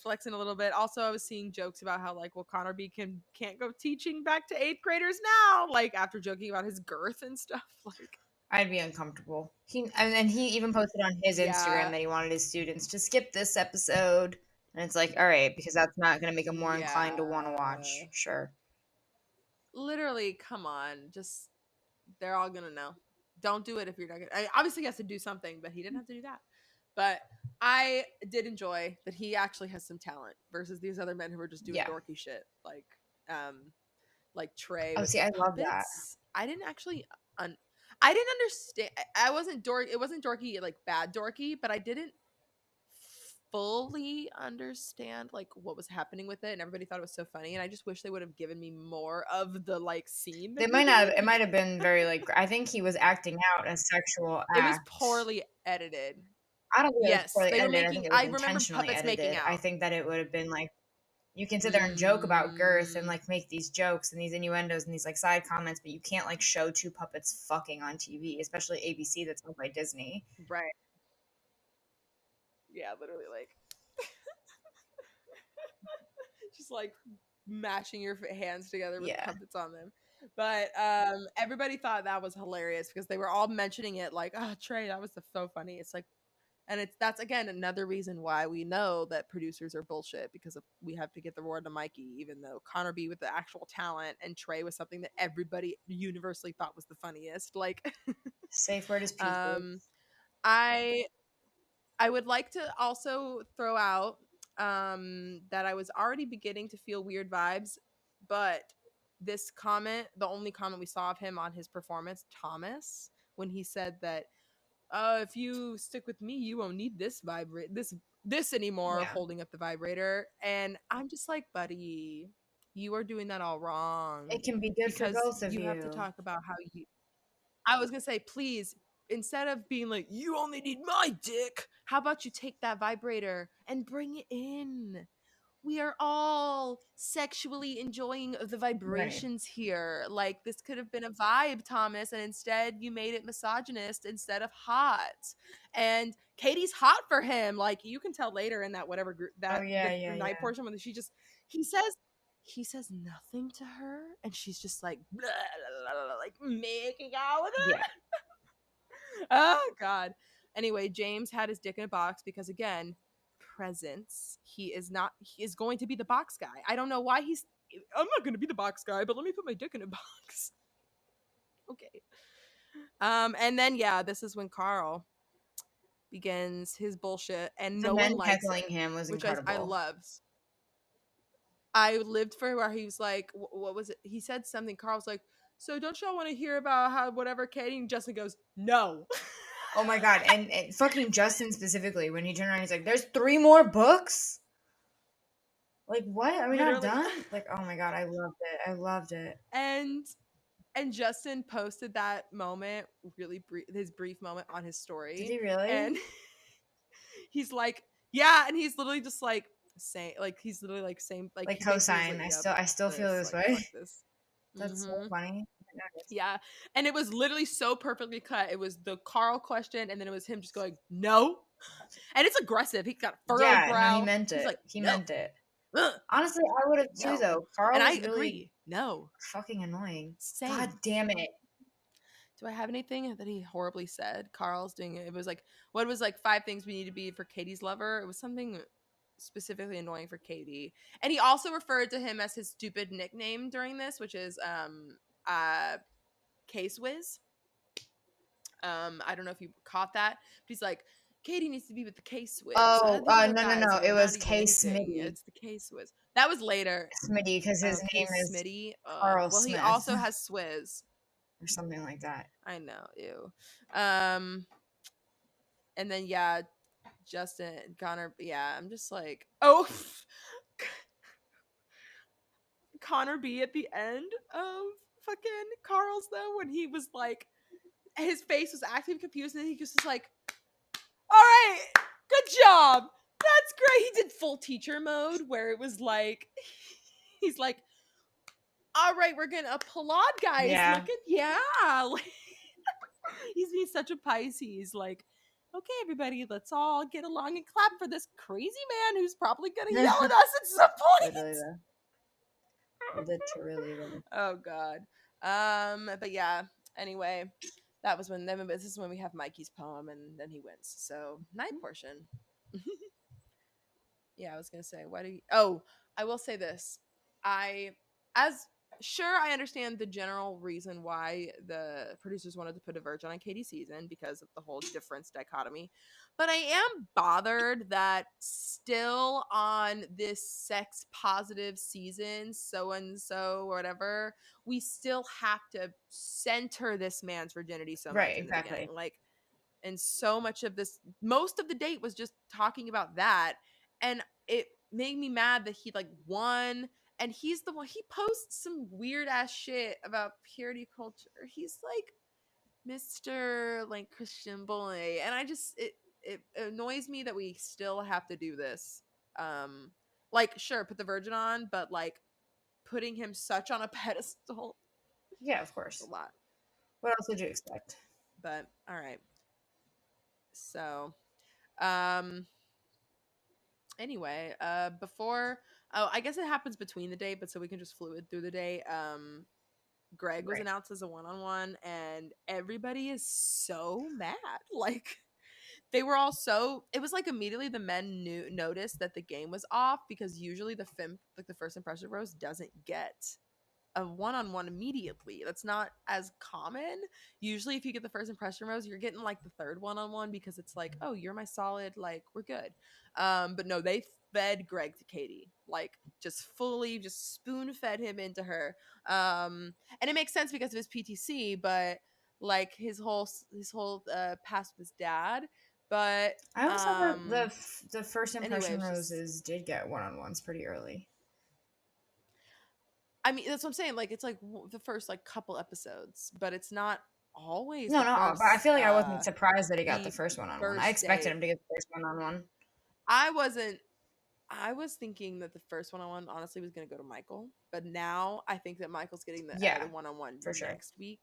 flexing a little bit. Also, I was seeing jokes about how like, well, Connor B can't go teaching back to eighth graders now, like after joking about his girth and stuff. Like, I'd be uncomfortable. And then he even posted on his Instagram yeah, that he wanted his students to skip this episode. And it's like, all right, because that's not going to make them more inclined to want to yeah, watch. Sure. literally, come on, just they're all gonna know. Don't do it if you're not gonna. Obviously, he has to do something, but he didn't have to do that. But I did enjoy that he actually has some talent versus these other men who were just doing Yeah. dorky shit, um, like Trey Oh, with see, the I love that. puppets. I didn't actually. I didn't understand. I wasn't dork. It wasn't dorky, like bad dorky, but I didn't fully understand like what was happening with it, and everybody thought it was so funny. And I just wish they would have given me more of the like scene They that he might not, did it might because have been very like, I think he was acting out a sexual it was act. poorly edited. I don't think it was Yes, poorly they were edited. I think making. it was I remember intentionally puppets making edited. I out. think that it would have been like, you can sit there and joke about girth and Mm, like make these jokes and these innuendos and these like side comments, but you can't like show two puppets fucking on TV, especially ABC that's owned by Disney. right. Yeah, literally, like just like mashing your hands together with Yeah. puppets on them. But everybody thought that was hilarious because they were all mentioning it like, "Oh, Trey, that was so funny." It's like, and that's again another reason why we know that producers are bullshit because we have to get the word to Mikey, even though Connor B with the actual talent and Trey was something that everybody universally thought was the funniest. Like, Safe word is pieces. um, I I would like to also throw out that I was already beginning to feel weird vibes, but this comment, the only comment we saw of him on his performance, Thomas, when he said that if you stick with me, you won't need this anymore, Yeah. holding up the vibrator. And I'm just like, buddy, you are doing that all wrong It can be good for because both of you have to you. talk about how you I was gonna say, please, instead of being like, you only need my dick, how about you take that vibrator and bring it in? We are all sexually enjoying the Right. vibrations here. Like, this could have been a vibe, Thomas, and instead you made it misogynist instead of hot. And Katie's hot for him. Like, you can tell later in that whatever group Oh that yeah, the yeah, night yeah. portion when he says he says nothing to her and she's just like blah, blah, blah, blah, like making out with Yeah. oh god. Anyway, James had his dick in a box because again, presence. He is going to be the box guy. I don't know why I'm not going to be the box guy, but let me put my dick in a box. Okay. And then yeah, this is when Carl begins his bullshit and The no one men likes heckling it, him was which I incredible. loved. I lived for where he was like, what was it? He said something. Carl's like, so don't y'all want to hear about how whatever Katie, and Justin goes, no. Oh my god, and fucking Justin specifically, when he turned around, he's like, "There's three more books." Like, what? Are we not Literally. done? Like, oh my god, I loved it. I loved it. and and Justin posted that moment, really his brief moment on his Did story, he really? and he's like, yeah, and he's literally just like saying, like he's literally like saying, like Like he basically was cosign. like, I yep, still feel this, this like way. fuck this. That's so Mm-hmm. funny. Oh my goodness. Yeah, and it was literally so perfectly cut. It was the Carl question, and then it was him just going no, and it's aggressive. He got furrowed Yeah, no, he brow. meant He's it. like He no, meant it. Ugh, Honestly, I would have too, no. though. Carl And I was really agree. No. fucking annoying. God Same. damn it. Do I have anything that he horribly said? Carl's doing it. It was like, what was like 5 things we need to be for Katie's lover? It was something specifically annoying for Katie. And he also referred to him as his stupid nickname during this, which is Case Whiz. I don't know if you caught that, but he's like, Katie needs to be with the Case Whiz. Oh, These other no, no, guys no. are It not was even K. anything. Smitty. It's the Case Whiz. That was later. Smitty, because his Oh, name Case is Smitty. Carl Well, he Smith also has Swizz. or something like that. I know, ew. Um, and then yeah, Justin Connor. Yeah, I'm just like, oh, Connor B at the end of fucking Carl's though, when he was like, his face was acting confused, and he was just like, all right, good job, that's great. He did full teacher mode where it was like, he's like, all right, we're gonna applaud, guys. Yeah. Look at like, he's being such a Pisces, like, okay, everybody, let's all get along and clap for this crazy man who's probably gonna yell at us at some point. Literally, though. Literally, though. Oh God. But yeah. Anyway, that was when. Then this is when we have Mikey's poem, and then he wins. So night portion. Yeah, I was gonna say, why do you? Oh, I will say this. I, as sure, I understand the general reason why the producers wanted to put a virgin on Katie's season because of the whole difference dichotomy, but I am bothered that still on this sex positive season, so and so or whatever, we still have to center this man's virginity so much Right, in the exactly. beginning, like. And so much of this, most of the date was just talking about that, and it made me mad that he like won, and he's the one, he posts some weird ass shit about purity culture. He's like Mr. like Christian boy, and I just it annoys me that we still have to do this. Like, sure, put the virgin on, but like putting him such on a pedestal, Yeah, of it's a course. lot. What else would you expect? But all right, so um anyway, before, oh, I guess it happens between the day, but so we can just fluid through the day. Greg was Right. announced as a one-on-one, and everybody is so mad. Like, they were all so, it was like immediately the men noticed that the game was off, because usually the like the first impression rose doesn't get a one-on-one immediately. That's not as common. Usually if you get the first impression rose, you're getting like the third one-on-one, because it's like, oh, you're my solid, like, we're good. But no, they fed Greg to Katie, like, just fully just spoon fed him into her. And it makes sense because of his PTC, but like his whole past with his dad. But I always thought that the first anyway, impression it's just, roses did get one-on-ones pretty early. I mean, that's what I'm saying. Like, it's like the first like couple episodes, but it's not always No, the not all, but I first feel like I wasn't surprised that he got the the first one-on-one. I first expected date. him to get the first one-on-one. I wasn't. I was thinking that the first one-on-one honestly was going to go to Michael, but now I think that Michael's getting the Yeah, one-on-one for sure. next week,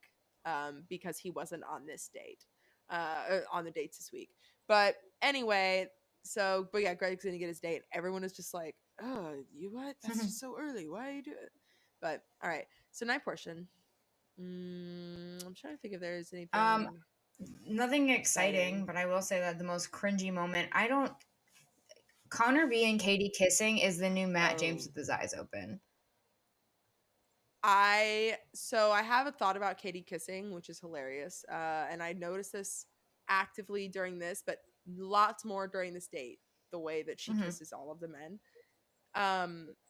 because he wasn't on this date, on the dates this week. But anyway, so but yeah, Greg's going to get his date. Everyone is just like, "Oh, you what? That's just so early. Why are you doing it?" But all right, so night portion. I'm trying to think if there's Um, anything Nothing exciting, exciting. but I will say that the most cringy moment, I don't. Connor B and Katie kissing is the new Matt James Oh, with his eyes open. I have a thought about Katie kissing, which is hilarious. And I noticed this actively during this, but lots more during this date. The way that she Hmm. kisses all of the men.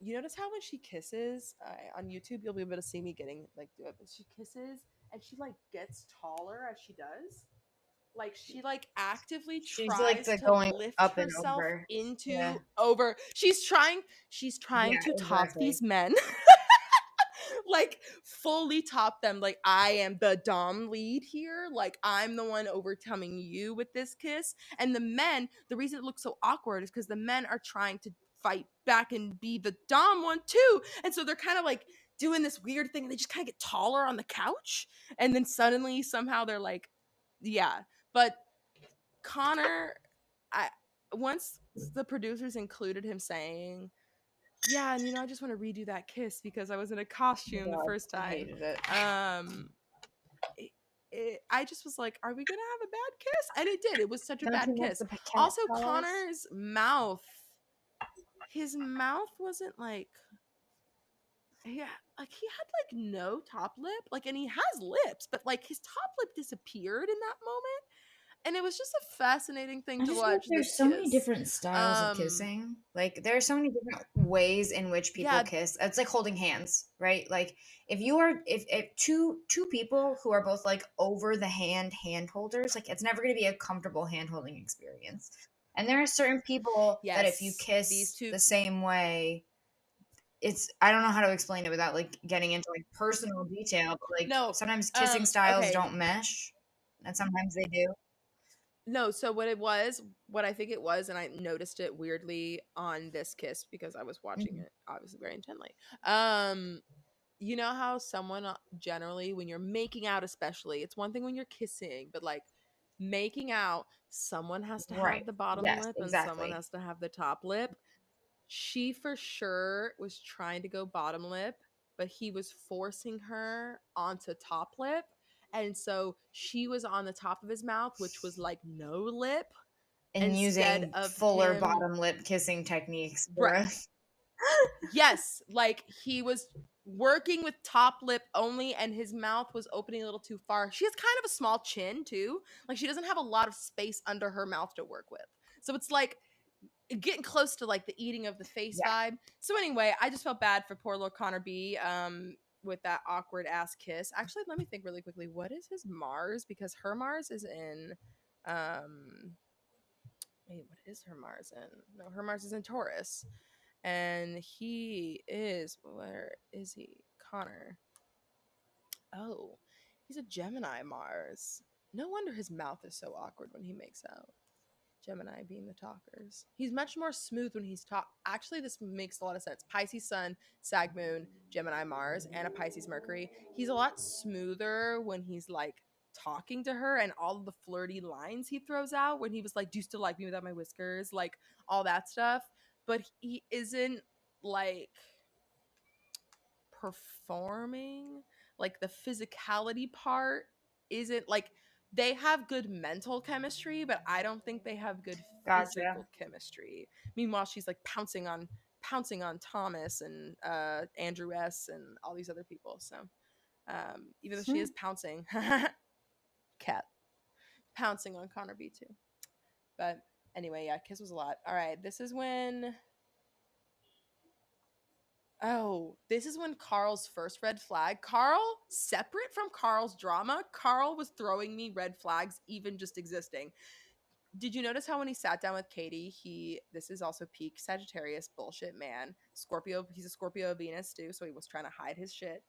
You notice how when she kisses on YouTube, you'll be able to see me getting like do it. But she kisses and she like gets taller as she does. Like, she like actively She's like tries the to going lift up and herself over. Yeah, into over. She's trying yeah, to top exactly. these men. Like, fully top them. Like, I am the dom lead here, like, I'm the one overcoming you with this kiss. And the men, the reason it looks so awkward is because the men are trying to fight back and be the dom one too, and so they're kind of like doing this weird thing, and they just kind of get taller on the couch, and then suddenly somehow they're like, yeah. But Connor, I once the producers included him saying Yeah, and I just want to redo that kiss because I was in a Oh costume my the God, first I time. hated it. Um, I just was like, are we gonna have a bad kiss? And it did. It was such a Don't bad you miss kiss. the cat Also, calls? Connor's mouth, his mouth wasn't like, yeah, like he had like no top lip, like, and he has lips, but like his top lip disappeared in that moment, and it was just a fascinating thing I to just feel like watch this there's so many kiss. different styles of Um, kissing. Like there are so many different ways in which people yeah, kiss. It's like holding hands, right? Like if two people who are both like over the hand holders, like it's never going to be a comfortable hand holding experience. And there are certain people that if you yes, these kiss two. the same way, it's I don't know how to explain it without like getting into like personal detail, but like No, sometimes kissing styles okay, don't mesh, and sometimes they do. no. So what I think it was, and I noticed it weirdly on this kiss because I was watching Mhm. it obviously very intently. Um, you know how someone generally, when you're making out, especially, it's one thing when you're kissing, but like making out, someone has to Right. have the bottom Yes, lip and someone exactly. has to have the top lip. She for sure was trying to go bottom lip, but he was forcing her onto top lip. And so she was on the top of his mouth, which was like no lip, And instead using of fuller him. bottom lip kissing techniques Right. for us. Yes, like he was working with top lip only and his mouth was opening a little too far. She has kind of a small chin too. Like she doesn't have a lot of space under her mouth to work with. So it's like getting close to like the eating of the face Yeah. vibe. So anyway, I just felt bad for poor little Connor B with that awkward ass kiss. Actually, let me think really quickly. What is his Mars? Because her Mars is in wait, what is her Mars in? No, her Mars is in Taurus. And he is, where is he? Connor. Oh, he's a Gemini Mars. No wonder his mouth is so awkward when he makes out. Gemini being the talkers. He's much more smooth when he's talk. Actually, this makes a lot of sense. Pisces Sun, Sag Moon, Gemini Mars, and a Pisces Mercury. He's a lot smoother when he's like talking to her, and all of the flirty lines he throws out when he was like, "Do you still like me without my whiskers?" Like all that stuff. But he isn't like performing, like the physicality part isn't like, they have good mental chemistry, but I don't think they have good Gotcha. physical chemistry. Meanwhile, she's like pouncing on Thomas and Andrew S and all these other people. So even though she is pouncing, cat pouncing on Connor B too. But anyway, yeah, kiss was a lot. All right, this is when Carl's first red flag. Carl, separate from Carl's drama, Carl was throwing me red flags even just existing. Did you notice how when he sat down with Katie, this is also peak Sagittarius bullshit, man. Scorpio, he's a Scorpio Venus too, so he was trying to hide his shit.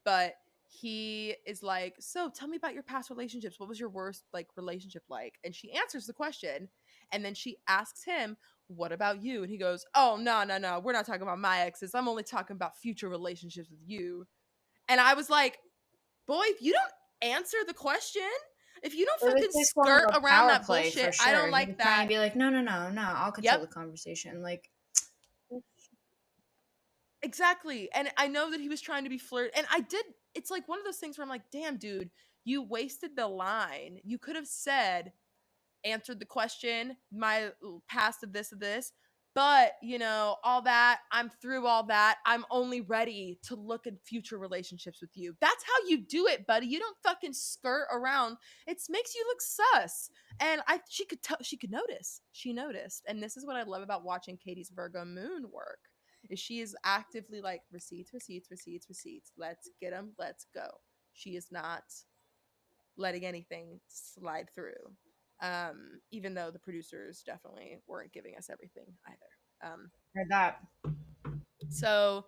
But he is like, "So tell me about your past relationships. What was your worst like relationship like?" And she answers the question, and then she asks him, "What about you?" And he goes, "Oh, no, no, no, we're not talking about my exes. I'm only talking about future relationships with you." And I was like, "Boy, if you don't answer the question, if you don't It was fucking this form of skirt a around power that play bullshit, for I sure. don't He like was trying to that." be like, no, no, no, no, I'll control Yep, the conversation. Like, exactly. And I know that he was trying to be flirt, and I did. It's like one of those things where I'm like, "Damn, dude, you wasted the line. You could have said, answered the question, my past of this, but all that, I'm through all that. I'm only ready to look at future relationships with you." That's how you do it, buddy. You don't fucking skirt around. It makes you look sus. And she could tell, she could notice. She noticed. And this is what I love about watching Katie's Virgo moon work. Is she is actively like, receipts, receipts, receipts, receipts. Let's get them. Let's go. She is not letting anything slide through. Even though the producers definitely weren't giving us everything either. heard that. So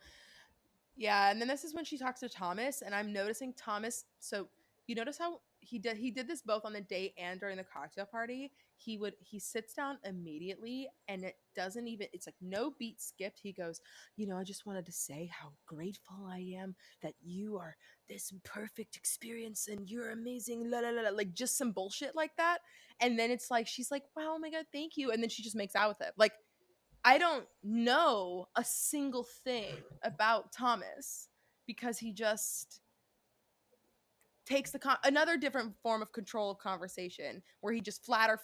yeah, and then this is when she talks to Thomas, and I'm noticing Thomas. So you notice how he did this both on the date and during the cocktail party. He sits down immediately, and it doesn't even, it's like no beat skipped. He goes, "I just wanted to say how grateful I am that you are this perfect experience and you're amazing." La la la, la. Like just some bullshit like that. And then it's like she's like, "Wow, oh my god, thank you," and then she just makes out with it. Like I don't know a single thing about Thomas because he just takes another different form of control of conversation where he just flatter,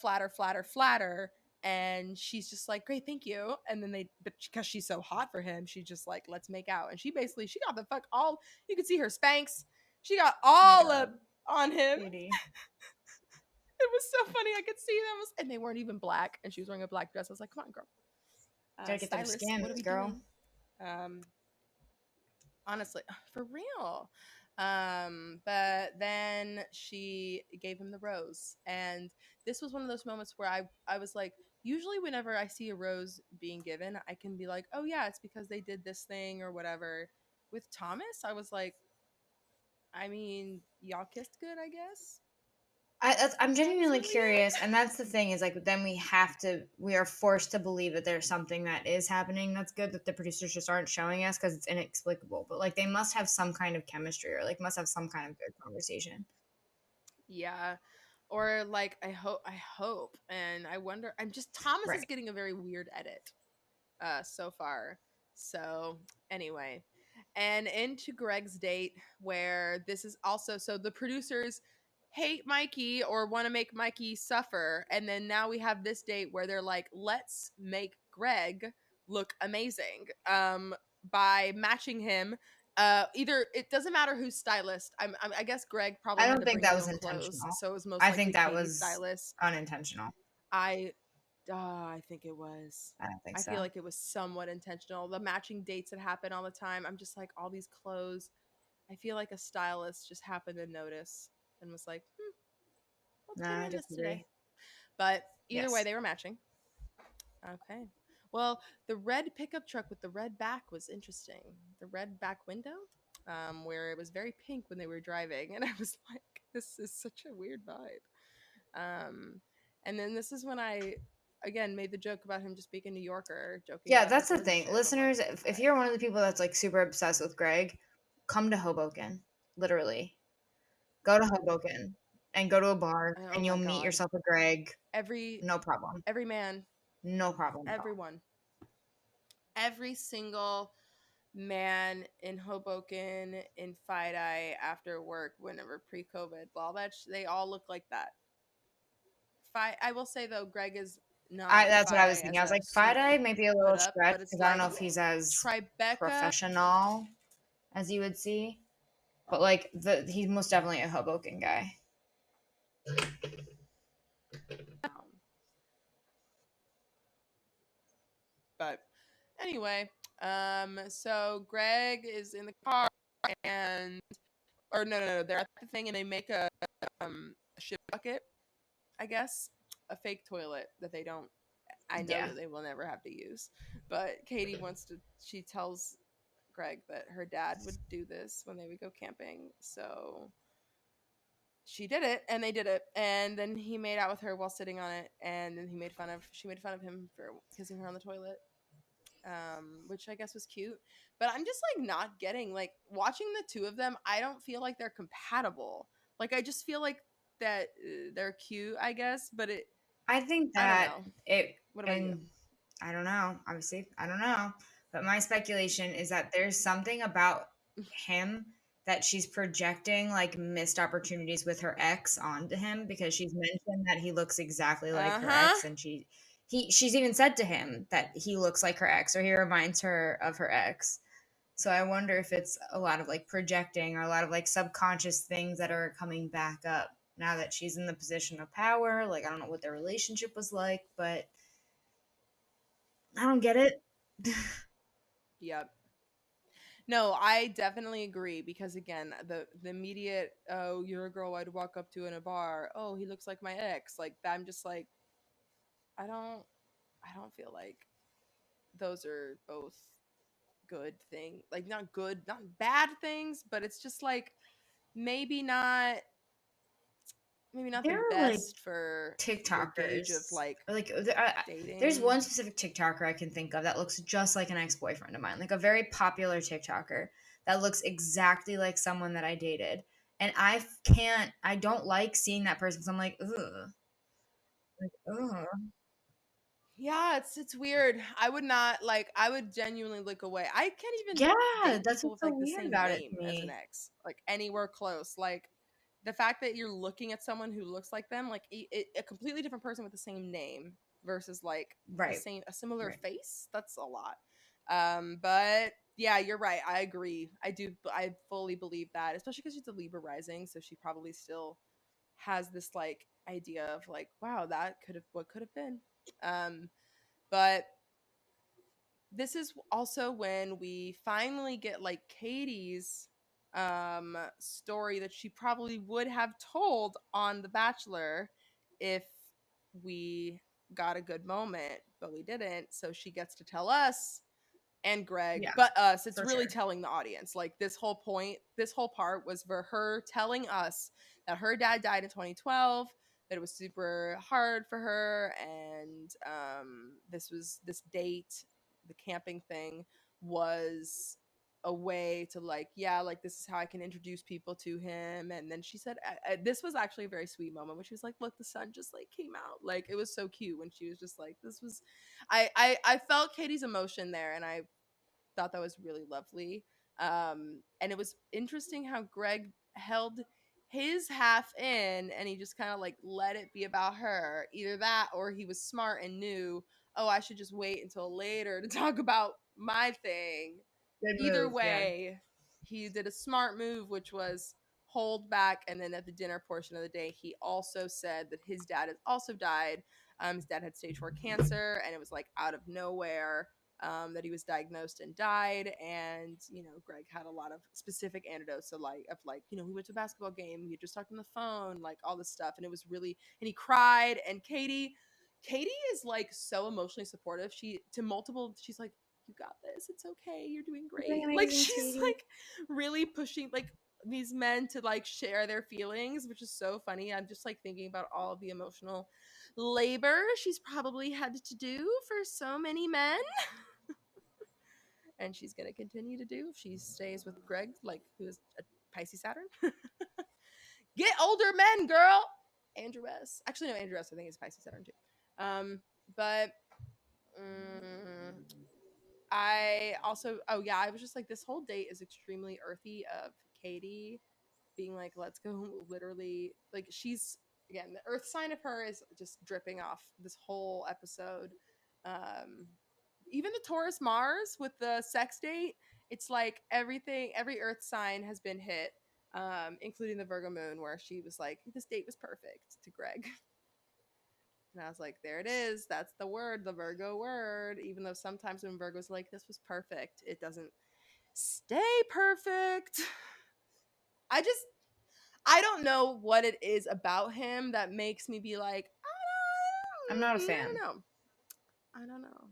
and she's just like, great, thank you. And then but because she's so hot for him, she just like, let's make out. And she got the fuck all, you could see her Spanx, she got My all God, up on him. Katie. It was so funny. I could see them, and they weren't even black, and she was wearing a black dress. I was like, come on, girl. Gotta get those Stylist, what are skins, we girl. doing? Honestly, for real. But then she gave him the rose, and this was one of those moments where I was like, usually whenever I see a rose being given, I can be like, oh yeah, it's because they did this thing or whatever. With Thomas, I was like, I mean, y'all kissed good, I guess. I'm That was genuinely really it. curious, and that's the thing is like then we are forced to believe that there's something that is happening that's good that the producers just aren't showing us because it's inexplicable. But like they must have some kind of chemistry or like must have some kind of good conversation. Yeah. Or like I hope and I wonder, I'm just, Thomas is Right. getting a very weird edit so far. So anyway, and into Greg's date, where this is also, so the producers hate Mikey or want to make Mikey suffer, and then now we have this date where they're like, let's make Greg look amazing by matching him. Either, it doesn't matter who's stylist. I guess Greg I probably had don't to think bring that his was own clothes, intentional. so it was most I think likely that Katie's was stylist. unintentional. I I think it was. I don't think I so. feel like it was somewhat intentional. The matching dates that happen all the time. I'm just like, all these clothes. I feel like a stylist just happened to notice and was like, let's No, put him I in this today. disagree. But either way, Yes. they were matching. Okay. Well, the red pickup truck with the red back was interesting. The red back window, where it was very pink when they were driving. And I was like, this is such a weird vibe. Um, and then this is when I again made the joke about him just being a New Yorker, joking Yeah, about that's his the thing. lordship. I'm like, Listeners, if okay, you're one of the people that's like super obsessed with Greg, come to Hoboken. Literally. Go to Hoboken and go to a bar oh and you'll my meet god, yourself a Greg. every No problem. every man, No problem at all. everyone, every single man in Hoboken in Fight Eye after work, whenever pre-COVID, blah blah, they all look like that. I will say though, Greg is not That's what Fight I was Eye thinking. as I was a like, Five suit Eye may be a put little up, stretched but it's because I don't like know if he's as Tribeca. professional as you would see. But like he's most definitely a Hoboken guy. But anyway, so Greg is in the car, and or no, they're at the thing and they make a shit bucket, I guess, a fake toilet that they don't. I know Yeah. that they will never have to use, but Katie wants to. She tells Greg that her dad would do this when they would go camping, so she did it, and they did it, and then he made out with her while sitting on it, and then she made fun of him for kissing her on the toilet, which I guess was cute. But I'm just like not getting, like, watching the two of them. I don't feel like they're compatible. Like, I just feel like that they're cute, I guess, but I think I don't that know. it, What about you? and I don't know, obviously, I don't know. But my speculation is that there's something about him that she's projecting like missed opportunities with her ex onto him because she's mentioned that he looks exactly like Uh her huh. ex and she's even said to him that he looks like her ex or he reminds her of her ex. So I wonder if it's a lot of like projecting or a lot of like subconscious things that are coming back up now that she's in the position of power. Like I don't know what their relationship was like, but I don't get it. Yep. No, I definitely agree because again, the immediate, oh, you're a girl I'd walk up to in a bar. Oh, he looks like my ex. Like, I'm just like, I don't I don't feel like those are both good thing, like, not good, not bad things, but it's just like, maybe not, maybe not There the are like best for your gauge of TikTokers, like or like there's dating. one specific TikToker I can think of that looks just like an ex boyfriend of mine, like a very popular TikToker that looks exactly like someone that I dated. And I don't like seeing that person because I'm like, ugh. Like, ugh. Yeah, it's weird. I would not like. I would genuinely look away. I can't even Yeah, date that's people what's with so like the weird same about it to name as an me. ex, like anywhere close. Like the fact that you're looking at someone who looks like them, like a completely different person with the same name versus like Right. a similar Right. face. That's a lot. But yeah, you're right. I agree. I do. I fully believe that, especially because she's a Libra rising, so she probably still has this like idea of like, wow, that could have what could have been. Um, but this is also when we finally get like Katie's story that she probably would have told on The Bachelor if we got a good moment, but we didn't. So she gets to tell us and Greg, Yeah, but us. It's for really sure. telling the audience. Like this whole part was for her telling us that her dad died in 2012, that it was super hard for her, and this date, the camping thing, was a way to like, yeah, like this is how I can introduce people to him. And then she said, this was actually a very sweet moment when she was like, look, the sun just like came out. Like it was so cute when she was just like, this was, I felt Katie's emotion there, and I thought that was really lovely. And it was interesting how Greg held his half in and he just kind of like let it be about her. Either that or he was smart and knew, oh, I should just wait until later to talk about my thing. Good Either move. Yeah. way, he did a smart move, which was hold back. And then at the dinner portion of the day, he also said that his dad has also died. His dad had stage 4 cancer, and it was like out of nowhere that he was diagnosed and died. And Greg had a lot of specific anecdotes, so like of like he went to a basketball game, he just talked on the phone, like all this stuff, and it was really, and he cried. And Katie is like so emotionally supportive. She's like, you got this, it's okay, you're doing You're doing great. Like amazing, she's sweetie. like really pushing like these men to like share their feelings, which is so funny. I'm just like thinking about all of the emotional labor she's probably had to do for so many men, and she's going to continue to do if she stays with Greg, like who is a Pisces Saturn. Get older men, girl. Andrew S. Actually, no, Andrew S. I think is Pisces Saturn too. But mm, I also, oh yeah, I was just like, this whole date is extremely earthy of Katie being like, let's go, literally, like she's, again, the earth sign of her is just dripping off this whole episode. um Even the Taurus Mars with the sex date, it's like every earth sign has been hit, including the Virgo moon, where she was like, this date was perfect to Greg. And I was like, there it is, that's the word, the Virgo word. Even though sometimes when Virgo's like, this was perfect, it doesn't stay perfect. I don't know what it is about him that makes me be like, I'm not a I don't fan. know. I don't know.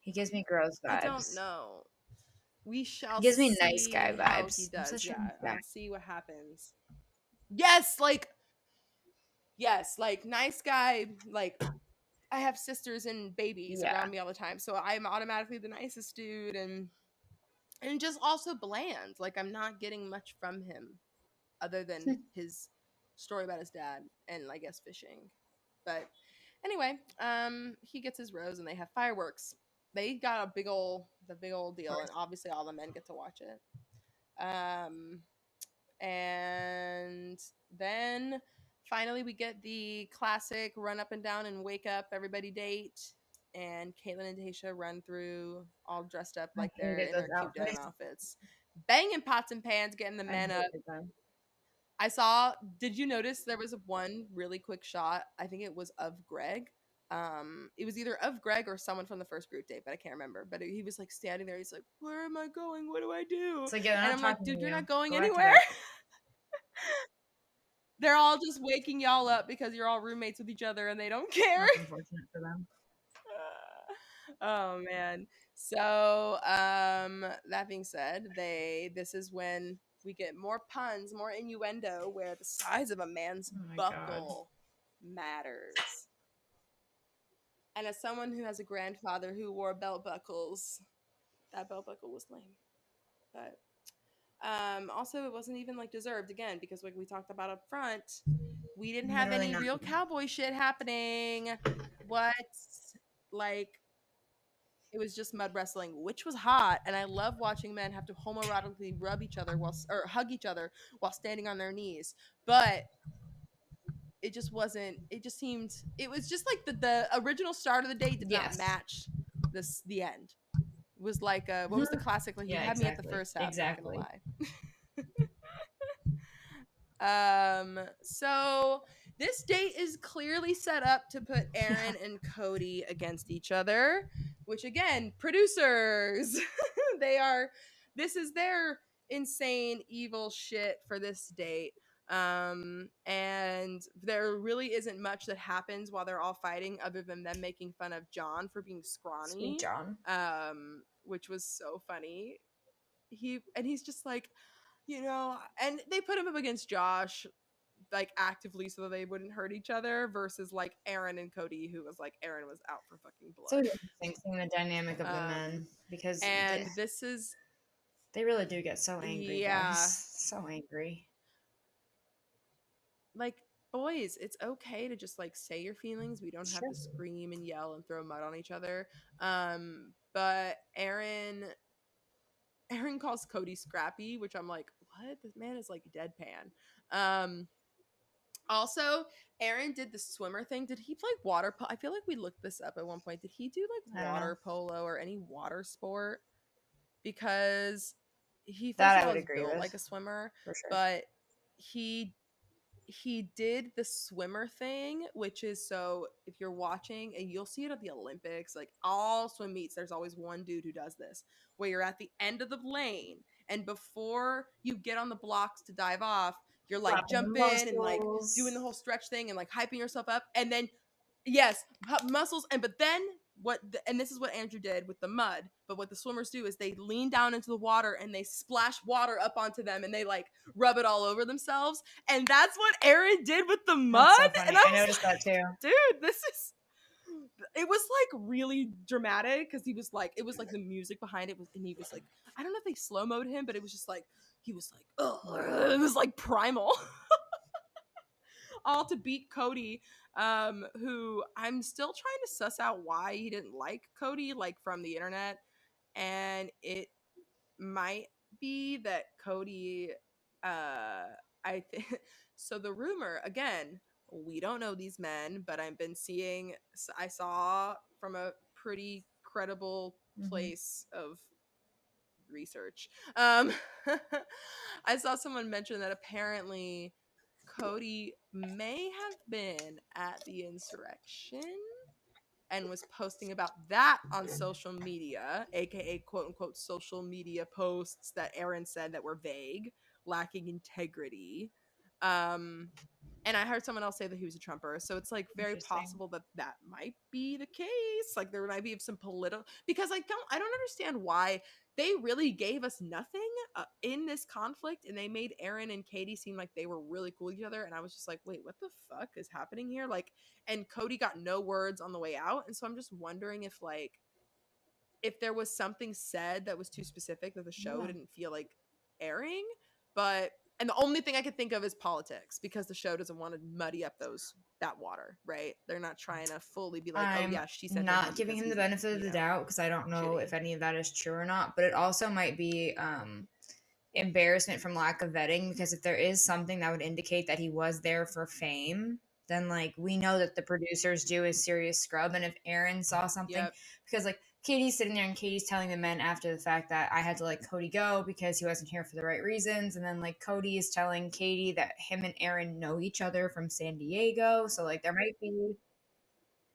He gives me gross I don't vibes. know. We He shall gives me nice see guy how he vibes. I'm does. such a Yeah, nice guy. let's see what happens. Yes, like yes, like nice guy. Like I have sisters and babies Yeah. around me all the time, so I'm automatically the nicest dude, and just also bland. Like I'm not getting much from him other than his story about his dad and I guess fishing. But anyway, he gets his rose and they have fireworks. They got the big old deal, and obviously all the men get to watch it. Um, and then finally we get the classic run up and down and wake up everybody date. And Caitlin and Tasha run through all dressed up I like they're hated in those their cute denim outfits. outfits, banging pots and pans, getting the I men up. hated them. I saw. Did you notice there was one really quick shot? I think it was of Greg. It was either of Greg or someone from the first group date, but I can't remember. But he was like standing there. He's like, "Where am I going? What do I do?" It's like, yeah, they're And not I'm like, talking to "Dude, you're you. not going Go back to anywhere." bed. They're all just waking y'all up because you're all roommates with each other, and they don't care. That's unfortunate for them. Oh man. So that being said, this is when we get more puns, more innuendo, where the size of a man's Oh my god. buckle matters. And as someone who has a grandfather who wore belt buckles, that belt buckle was lame. But also it wasn't even like deserved, again, because like we talked about up front, we didn't have Literally any not. real cowboy shit happening. What? like it was just mud wrestling, which was hot, and I love watching men have to homoerotically rub each other or hug each other while standing on their knees. But it just wasn't. It just seemed. It was just like the original start of the date did not Yes. match the end. It was like what was the Mhm. classic? Like you Yeah, had me at the exactly. first half. Not gonna Exactly. lie. So this date is clearly set up to put Yeah. Aaron and Cody against each other, which again, producers, they are, this is their insane evil shit for this date. And there really isn't much that happens while they're all fighting other than them making fun of John for being Sweet scrawny, John. which was so funny. He's just like, and they put him up against Josh like actively so that they wouldn't hurt each other versus like Aaron and Cody, who was like Aaron was out for fucking So blood. interesting seeing the dynamic of the um men because and this is they really do get so angry, guys. yeah, So angry. like boys, it's okay to just like say your feelings. We don't have Sure. to scream and yell and throw mud on each other. But Aaron calls Cody scrappy, which I'm like, what? This man is like deadpan. Also, Aaron did the swimmer thing. Did he play water polo? I feel like we looked this up at one point. Did he do I like don't know. water polo or any water sport? Because he, first That of I all, would is agree built with like a swimmer, for sure. but he he did the swimmer thing, which is, so if you're watching, and you'll see it at the Olympics, like all swim meets, there's always one dude who does this, where you're at the end of the lane, and before you get on the blocks to dive off, you're like Flapping the jumping and like doing the muscles. whole stretch thing and like hyping yourself up, and then yes, muscles, and but then and this is what Andrew did with the mud, but what the swimmers do is they lean down into the water and they splash water up onto them and they like rub it all over themselves, and that's what Aaron did with the That's mud. so And funny. I I was noticed that too. like, dude, this is, it was like really dramatic because he was like, it was like the music behind it was, and he was like, I don't know if they slow mode him, but it was just like he was like, oh, it was like primal. All to beat Cody, who I'm still trying to suss out why he didn't like Cody, like from the internet. And it might be that Cody, I think, so the rumor, again, we don't know these men, but I've been seeing, I saw from a pretty credible Hmm. place of research. I saw someone mention that apparently Cody may have been at the insurrection and was posting about that on social media, aka quote unquote social media posts that Aaron said that were vague, lacking integrity. Um, and I heard someone else say that he was a Trumper, so it's like very Interesting. possible that that might be the case. Like there might be some political, because I don't understand why they really gave us nothing in this conflict, and they made Aaron and Katie seem like they were really cool with each other, and I was just like, wait, what the fuck is happening here? Like, and Cody got no words on the way out, and so I'm just wondering if like if there was something said that was too specific that the show Yeah. didn't feel like airing. But and the only thing I could think of is politics, because the show doesn't want to muddy up that water, right? They're not trying to fully be like, oh I'm yeah, she said to him not giving because him the he's benefit of the doubt because I don't know if shitty. any of that is true or not, but it also might be embarrassment from lack of vetting because if there is something that would indicate that he was there for fame, then like we know that the producers do a serious scrub. And if Aaron saw something, Yep. because like Katie's sitting there and Katie's telling the men after the fact that I had to let Cody go because he wasn't here for the right reasons. And then like Cody is telling Katie that him and Aaron know each other from San Diego. So like there might be,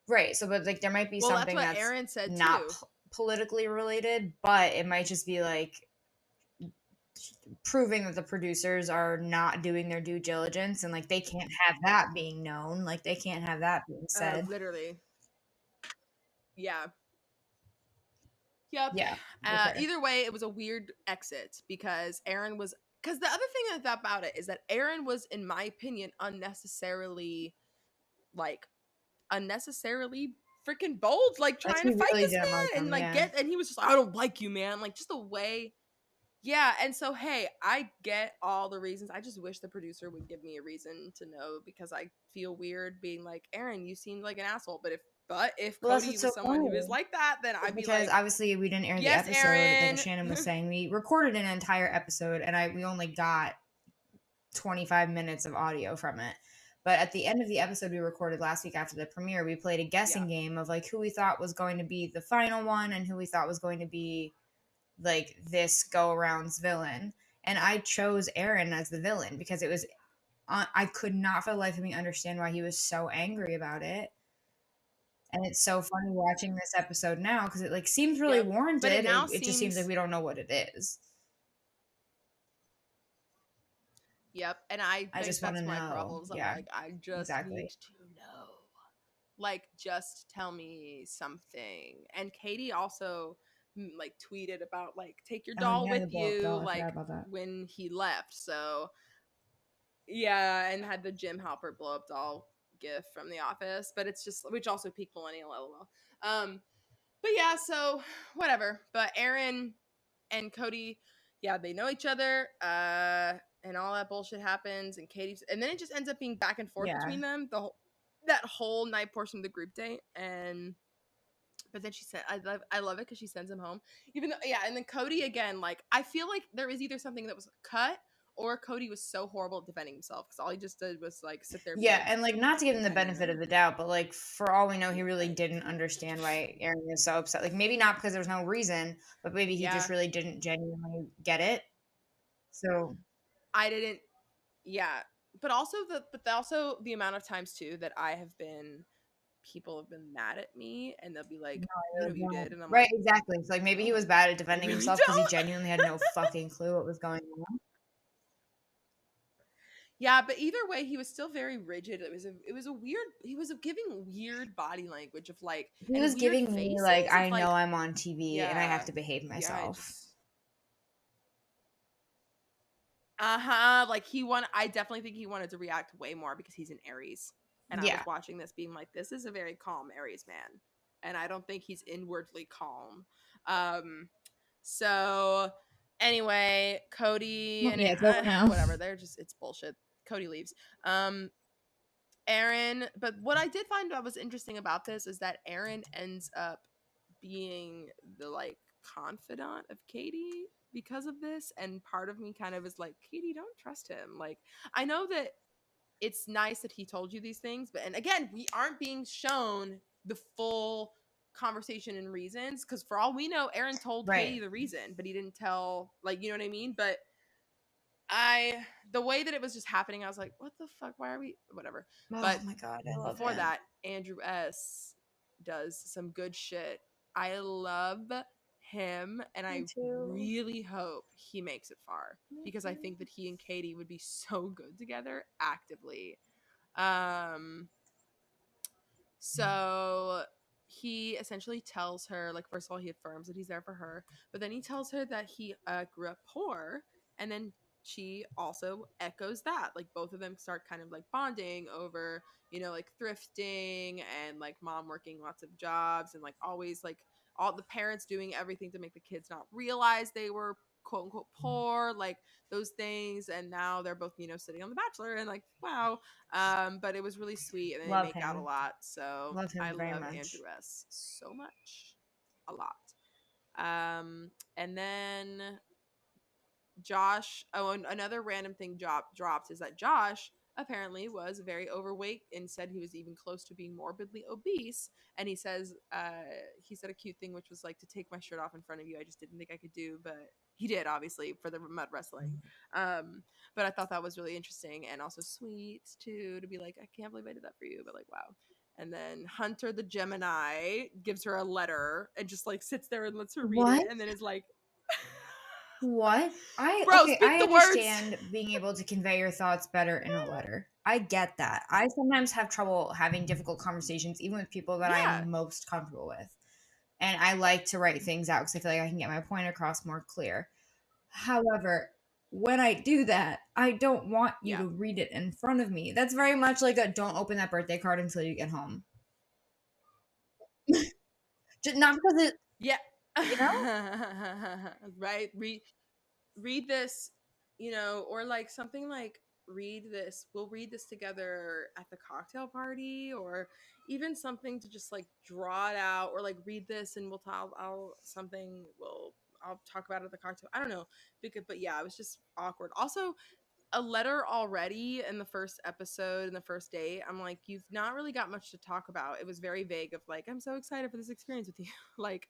right. So, but like there might be Well, that's something what that's Aaron said not too. politically related, but it might just be like proving that the producers are not doing their due diligence and like they can't have that being known. Like they can't have that being said. Literally. Yeah. Yep. Yeah. Okay. Either way, it was a weird exit because Aaron was. Because the other thing about it is that Aaron was, in my opinion, like, unnecessarily freaking bold, like Like trying he to fight really this didn't like man and them. like Yeah. and he was just like, I don't like you, man. Like just the way. Yeah, and so hey, I get all the reasons. I just wish the producer would give me a reason to know, because I feel weird being like, Aaron, you seemed like an asshole. But if But if Well, that's Cody what's was so someone who is funny. like that, then I'd be Because like, obviously we didn't air the yes, episode, like Aaron. Shannon was saying. We recorded an entire episode, and we only got 25 minutes of audio from it. But at the end of the episode we recorded last week after the premiere, we played a Yeah. guessing game of like who we thought was going to be the final one and who we thought was going to be like this go around's villain. And I chose Aaron as the villain because it was I could not for the life of me understand why he was so angry about it. And it's so funny watching this episode now because it like seems really Yep. But it warranted. now It just seems like seems, we don't know what it is. yep. And I I think just want to that's my know. problems. I'm Yeah, like, I just need exactly. to know. Like, just tell me something. And Katie also like tweeted about like take your Oh doll yeah, with the blow up you doll. I forgot like about that. when he left. So yeah, and had the Jim Halpert blow up doll gif from The Office, but it's just which also peak millennial lol. But yeah, so whatever. But Aaron and Cody, yeah, they know each other. And all that bullshit happens, and Katie's, and then it just ends up being back and forth Yeah. between them that whole night portion of the group date. And but then she said, I love it because she sends him home, even though yeah. And then Cody again, like I feel like there was either something that was cut or Cody was so horrible at defending himself because all he just did was like sit there and be Yeah, like, and like not to give him the I didn't benefit of know. the doubt, but like for all we know, he really I, didn't understand why Aaron was so upset. Like maybe not because there's no reason, but maybe he just yeah, really didn't genuinely get it. So I didn't. Yeah, but also the amount of times too that I have been people have been mad at me and they'll be no, like, I you know really what you don't. did, and I'm Right, like, exactly. So like maybe he was no, bad at I defending really himself because he don't. genuinely had no fucking clue what was going on. Yeah, but either way, he was still very rigid. It was a weird. He was giving weird body language of like He and was weird giving me faces like of I know like I'm on TV and I have yeah, to behave yeah. I myself. just uh-huh. Like he wanted. I definitely think he wanted to react way more because he's an Aries, and I was Yeah. watching this being like, this is a very calm Aries man, and I don't think he's inwardly calm. Um. So anyway, Cody Well, and yeah, it's over now. whatever. They're just it's bullshit. Cody leaves. Aaron, but what I did find that was interesting about this is that Aaron ends up being the like confidant of Katie because of this, and part of me kind of is like, Katie, don't trust him. Like, I know that it's nice that he told you these things, but and again, we aren't being shown the full conversation and reasons because for all we know, Aaron told Right. Katie the reason, but he didn't tell like you know what I mean. But I the way that it was just happening, I was like, what the fuck? Why are we whatever? Oh But my god, I love before him. that, Andrew S does some good shit. I love him and Me I too. really hope he makes it far Me because I too. think that he and Katie would be so good together actively. Um so he essentially tells her, like, first of all, he affirms that he's there for her, but then he tells her that he grew up poor, and then she also echoes that. Like, both of them start kind of like bonding over, you know, like thrifting and like mom working lots of jobs and like always like all the parents doing everything to make the kids not realize they were quote unquote poor, like those things. And now they're both, you know, sitting on The Bachelor and like, wow, but it was really sweet, and they Love make out a him. lot. So Love I him very love Andrew much. S so much, a lot. And then Josh. Oh, and another random thing dropped is that Josh apparently was very overweight and said he was even close to being morbidly obese. And he said a cute thing, which was like to take my shirt off in front of you. I just didn't think I could do, but he did obviously for the mud wrestling. But I thought that was really interesting and also sweet too to be like, I can't believe I did that for you, but like wow. And then Hunter the Gemini gives her a letter and just like sits there and lets her read What? it, and then is like. What? Bro, Okay, speak I the words. understand being able to convey your thoughts better in a letter. I get that. I sometimes have trouble having difficult conversations, even with people that I Yeah. am most comfortable with. And I like to write things out because I feel like I can get my point across more clear. However, when I do that, I don't want you Yeah. to read it in front of me. That's very much like a don't open that birthday card until you get home. Just not because it, Yeah. you know? Right. Read this, you know, or like something like read this. We'll read this together at the cocktail party, or even something to just like draw it out, or like read this and we'll talk. I'll talk about it at the cocktail. I don't know, but yeah, it was just awkward. Also, a letter already in the first episode, in the first date. I'm like, you've not really got much to talk about. It was very vague of like, I'm so excited for this experience with you. like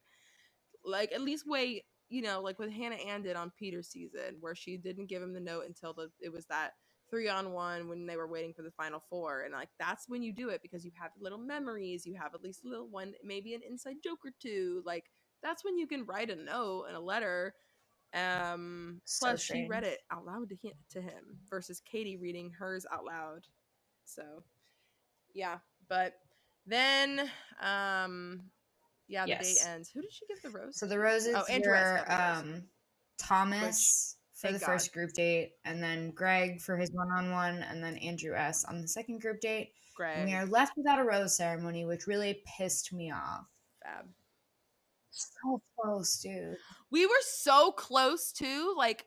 at least wait, like what Hannah Ann did on Peter's season, where she didn't give him the note until it was that 3-on-1 when they were waiting for the final four, and like that's when you do it, because you have little memories, you have at least a little one, maybe an inside joke or two. Like that's when you can write a note and a letter. So Plus she read strange. it out loud to him versus Katie reading hers out loud. So yeah, but then yeah, the day Yes. ends. Who did she give the rose So the to? Oh, roses Andrew S were got the rose, which Thomas for the thank God. first group date, and then Greg for his one-on-one, and then Andrew S on the second group date. And we Greg. are left without a rose ceremony, which really pissed me off. Fab. So close, dude. We were so close too, like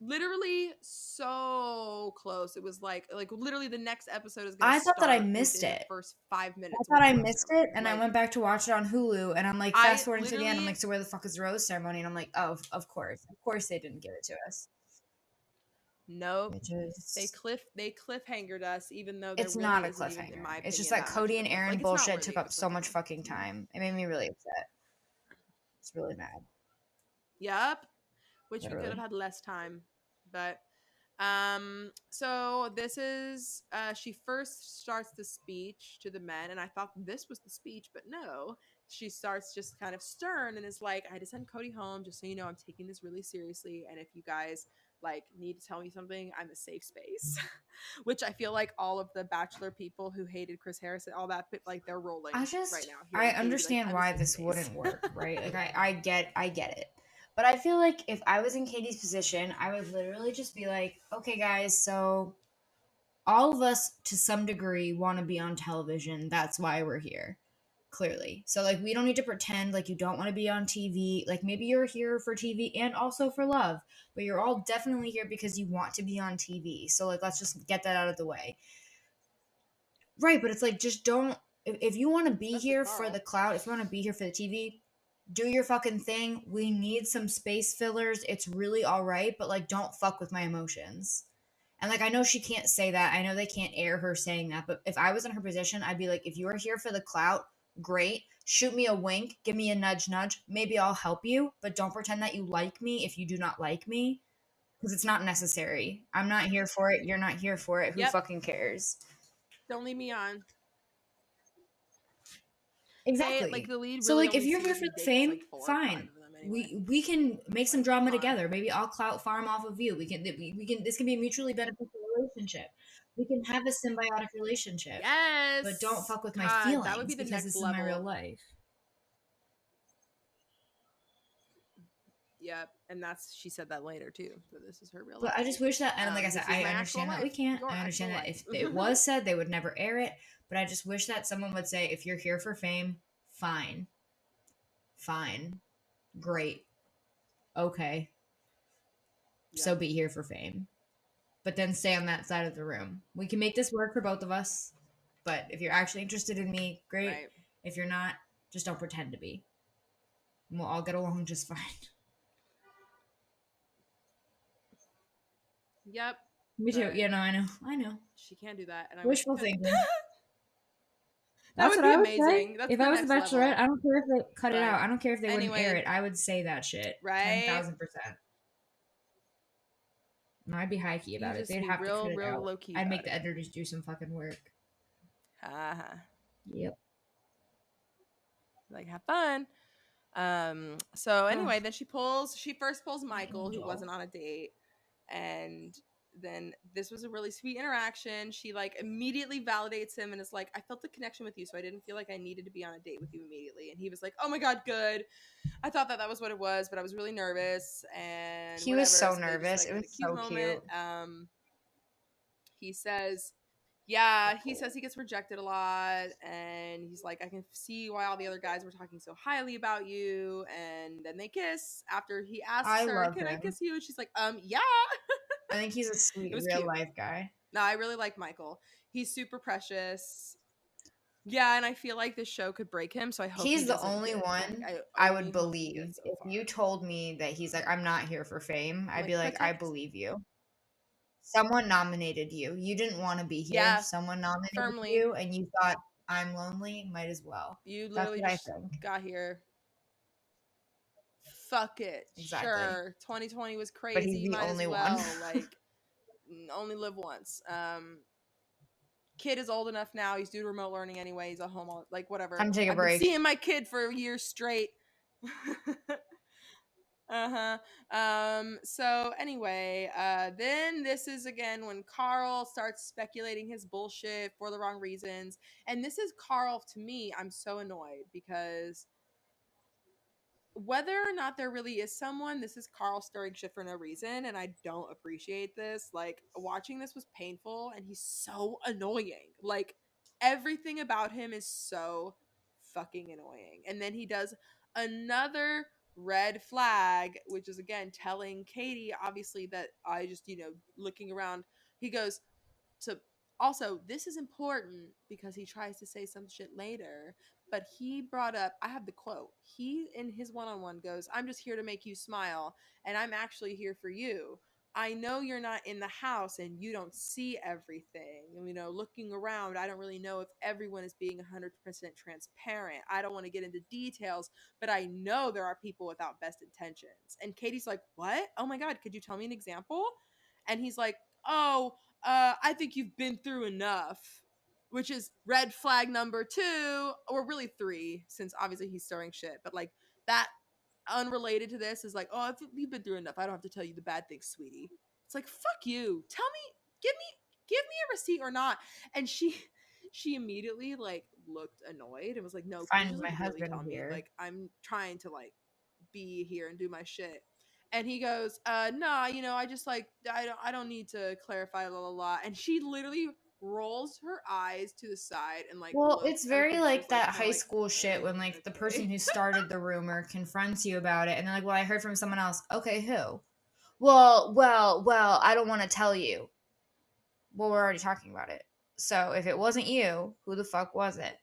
literally so close. It was like literally the next episode is gonna I thought that I start missed within the it. first 5 I minutes thought with the I rose missed it, ceremony. and I Like went back to watch it on Hulu, and I'm like I fast forwarding to the end. I'm literally like, so where the fuck is the rose ceremony? And I'm like, oh, of course they didn't give it to us. nope. Which is, They cliffhangered us, even though there it's really not a isn't even, in cliffhanger. my It's just opinion, that that much Cody of a and cliff. Aaron Like it's not bullshit took worthy of a up so much cliffhanger. fucking time. It made me really upset. It's really mad. Yep. Which we could have Literally. had less time, but so this is she first starts the speech to the men, and I thought this was the speech, but no, she starts just kind of stern and is like, I had to send Cody home, just so you know I'm taking this really seriously, and if you guys like need to tell me something, I'm a safe space. Which I feel like all of the Bachelor people who hated Chris Harris and all that, like they're rolling right now I hearing Katie be like, understand I'm a why safe this space. wouldn't work, right? Like I get it. But I feel like if I was in Katie's position, I would literally just be like, okay guys, so all of us to some degree want to be on television. That's why we're here. Clearly. So like we don't need to pretend like you don't want to be on TV. Like maybe you're here for TV and also for love, but you're all definitely here because you want to be on TV. So like let's just get that out of the way. Right, but it's like just don't if you want to be Especially here for the Carl. clout, if you want to be here for the TV, do your fucking thing. We need some space fillers. It's really all right, but like don't fuck with my emotions. And like I know she can't say that. I know they can't air her saying that, but if I was in her position, I'd be like, if you are here for the clout, great. Shoot me a wink, give me a nudge nudge. Maybe I'll help you, but don't pretend that you like me if you do not like me because it's not necessary. I'm not here for it. You're not here for it. Who Yep. fucking cares? Don't leave me on. Hey, like Exactly. the lead So really like if only you're here sees for me the dates fame, like 4 or 5 fine. of them anyway. We can make some Like, drama come on. together. Maybe I'll clout farm off of you. We can this can be a mutually beneficial relationship. We can have a symbiotic relationship. But don't Yes. fuck with my God, that would feelings be the because next this is my real level. life. Yep. And she said that later too. So this is her real But life. I just wish that, and like I said, This is I my actual understand that we life. can't. Your I understand actual that life. if it was said, they would never air it. But I just wish that someone would say, if you're here for fame, fine. Fine. Great. Okay. So Yep. be here for fame. But then stay on that side of the room. We can make this work for both of us. But if you're actually interested in me, great. Right. If you're not, just don't pretend to be. And we'll all get along just fine. Yep. Me too. But Yeah, no, I know. I know. she can't do that, and I wish she Wishful could. thinking. That That's would what be I would say. amazing. That's If the I was the next Bachelorette, level. I don't care if they cut it But out. I don't care if they wouldn't air anyway, it. I would say that shit. right? 10,000%. No, I'd be high key You about it. just They'd be have to cut it real out. low key I'd about make the it. editors do some fucking work. Haha. Yep. Like have fun. So Oh, anyway, then she first pulls my Michael, who angel. wasn't on a date, and then this was a really sweet interaction. She like immediately validates him and is like, I felt the connection with you, so I didn't feel like I needed to be on a date with you immediately. And he was like, oh my god, good. I thought that was what it was, but I was really nervous and He whatever. was so So they just nervous. like It had was a cute so moment. cute. He says, yeah, he says he gets rejected a lot, and he's like, I can see why all the other guys were talking so highly about you. And then they kiss after he asks I her, love can I him. kiss you? And she's like, yeah. I think he's a It sweet was real cute. life guy. No, I really like Michael. He's super precious. Yeah, and I feel like this show could break him, so I hope he He's the doesn't only get like one I I would only hope he believe. gets so If far. you told me that he's like, I'm not here for fame, I'm I'd like be like, I protect. believe you. Someone nominated you. You didn't want to be here. Yeah, Someone nominated firmly. you, and you thought, I'm lonely, might as well. You That's literally what I just think. got here. Fuck it. Exactly. Sure. 2020 was But he's crazy, the might as only one. well. Like only live once. Kid is old enough now. He's due remote learning anyway. He's a home like whatever. Time to take a I've been break. seeing my kid for years straight. Uh-huh. So anyway, then this is again when Carl starts speculating his bullshit for the wrong reasons. And this is Carl, to me, I'm so annoyed because whether or not there really is someone, this is Carl stirring shit for no reason, and I don't appreciate this. Like, watching this was painful, and he's so annoying. Like, everything about him is so fucking annoying. And then he does another red flag, which is again telling Katie, obviously, that I just, looking around, he goes, so also this is important because he tries to say some shit later, but he brought up, I have the quote, he in his one-on-one goes, I'm just here to make you smile, and I'm actually here for you. I know you're not in the house and you don't see everything. Looking around, I don't really know if everyone is being 100% transparent. I don't want to get into details, but I know there are people without best intentions. And Katie's like, what? Oh my God, could you tell me an example? And he's like, oh, I think you've been through enough, which is red flag number 2, or really 3, since obviously he's stirring shit. But like that, unrelated to this, is like, oh, you've been through enough. I don't have to tell you the bad things, sweetie. It's like, fuck you. Tell me, give me a receipt or not. And she immediately like looked annoyed and was like, no, can you Find just my like really husband tell me? here. Like, I'm trying to like be here and do my shit. And he goes, nah, I just like I don't need to clarify, la la la. And she literally rolls her eyes to the side and like Well, it's looks at the very like pictures, like that kind of high like, school shit when like the person okay. who started the rumor confronts you about it and they're like, "Well, I heard from someone else." Okay, who? Well, I don't want to tell you. Well, we're already talking about it. So, if it wasn't you, who the fuck was it?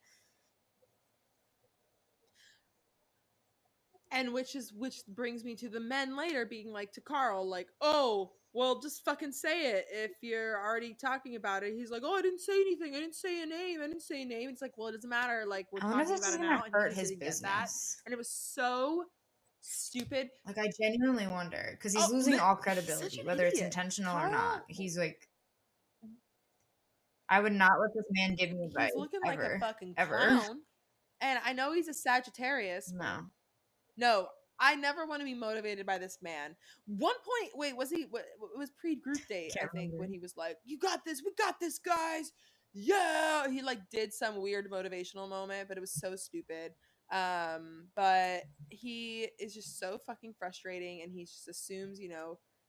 And which brings me to the men later being like to Carl, like, oh, well, just fucking say it if you're already talking about it. He's like, oh, I didn't say anything. I didn't say a name. I didn't say a name. It's like, well, it doesn't matter. Like, we're I wonder if talking this about is it gonna now. And hurt he his didn't get that. business. And it was so stupid. Like, I genuinely wonder because he's Oh, losing all he's such credibility, an whether it's idiot. intentional or not. Carl, He's like, I would not let this man give me he's advice looking like a ever, fucking ever. clown. And I know he's a Sagittarius, but No, no, I never want to be motivated by this man. One point, wait, was he? It was pre-group date, I can't think, remember. when he was like, "You got this, we got this, guys." Yeah, he like did some weird motivational moment, but it was so stupid. But he is just so fucking frustrating, and he just assumes,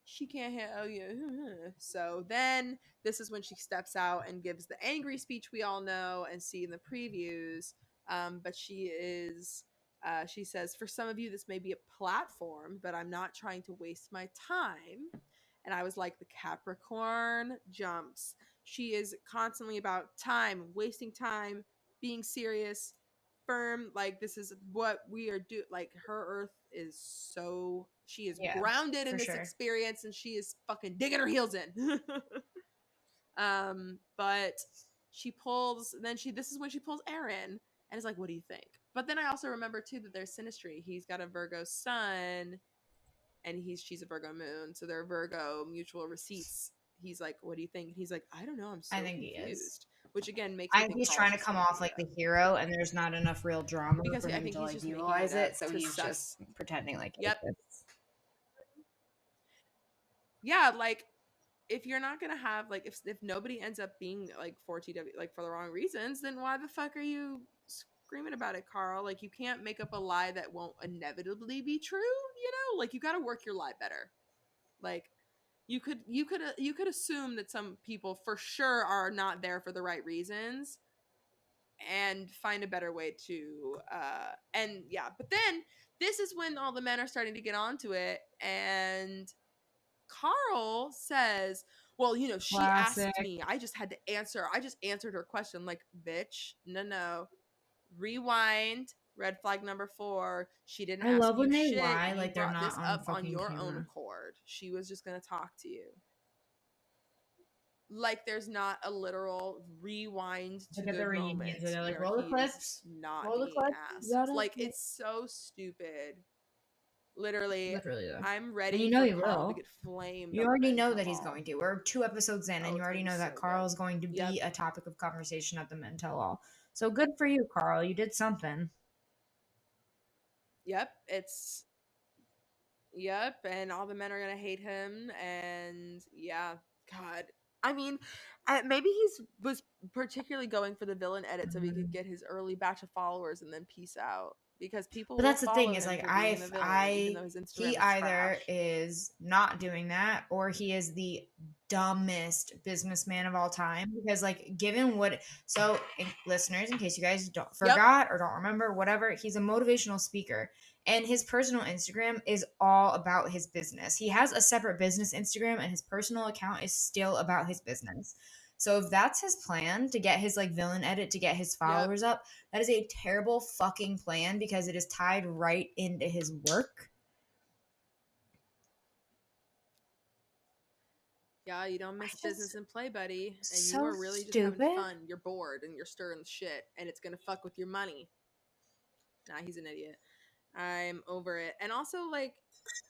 she can't handle you. So then this is when she steps out and gives the angry speech we all know and see in the previews. But she says, for some of you, this may be a platform, but I'm not trying to waste my time. And I was like, the Capricorn jumps. She is constantly about time, wasting time, being serious, firm. Like, this is what we are doing. Like, her earth is so, she is Yeah, grounded in for this sure. experience and she is fucking digging her heels in. But she pulls, then this is when she pulls Aaron and is like, what do you think? But then I also remember too that there's synastry. He's got a Virgo sun and she's a Virgo moon. So they're Virgo mutual receipts. He's like, what do you think? And he's like, I don't know. I'm I so think he is. confused. Which again makes I me think think he's Carl's trying to just come an off like the idiot. hero, and there's not enough real drama Because for I him think to he's like just making utilize it up it. So to he's suss. just pretending like Yep. it's Yeah, like if you're not gonna have like if nobody ends up being like for TW like for the wrong reasons, then why the fuck are you screaming about it, Carl? Like you can't make up a lie that won't inevitably be true, Like you got to work your lie better. Like you could assume that some people for sure are not there for the right reasons and find a better way to and yeah, but then this is when all the men are starting to get onto it and Carl says, Well, you know, she Classic. asked me. I just had to answer. I just answered her question like, bitch, no. Rewind. Red flag number 4. She didn't I ask love when you they shit. lie You like they're brought not this on up on fucking your own camera. accord. She was just going to talk to you. Like there's not a literal rewind to Look at the good reunions moment where they're like, where roll the he is clips. not Roll the being clips. You asked. got it? Like Yeah. it's so stupid. Literally, Literally, though. I'm And ready you know for he Carl to will. get flamed You on the already know Mental that he's Hall. going to. We're 2 episodes in, and Oh, you it's gonna already be know that so Carl good. is going to Yep. be a topic of conversation at the Men Tell All. So good for you, Carl. You did something. Yep. It's Yep, and all the men are gonna hate him, and yeah, God. I mean, maybe he's was particularly going for the villain edit so he could Mhm. get his early batch of followers and then peace out because people But will that's the thing follow is him like for being the villain, even though his he Instagram is either trash. is not doing that or he is the dumbest businessman of all time because like given what listeners, in case you guys don't Yep. forgot or don't remember, whatever, he's a motivational speaker and his personal Instagram is all about his business. He has a separate business Instagram and his personal account is still about his business. So if that's his plan to get his like villain edit to get his Yep. followers up, that is a terrible fucking plan because it is tied right into his work. Yeah, you don't I miss business just and play, buddy, and you so are really just having stupid. fun. You're bored and you're stirring shit, and it's gonna fuck with your money. Nah, he's an idiot. I'm over it. And also, like,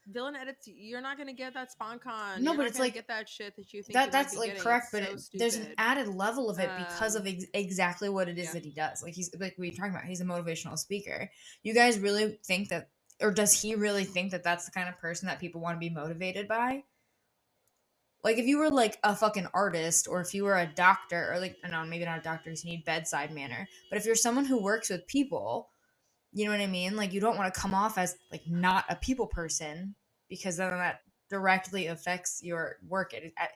villain edits, you're not gonna get that SpawnCon. No, You're but not it's gonna like get that shit that you think that you might that's be like getting. correct, It's but so there's an stupid. added level of it because of exactly what it is Yeah. that he does. Like he's like we were talking about, he's a motivational speaker. You guys really think that, or does he really think that that's the kind of person that people want to be motivated by? Like if you were like a fucking artist or if you were a doctor or like no, maybe not a doctor because you need bedside manner. But if you're someone who works with people, you know what I mean? Like you don't want to come off as like not a people person because then that directly affects your work. I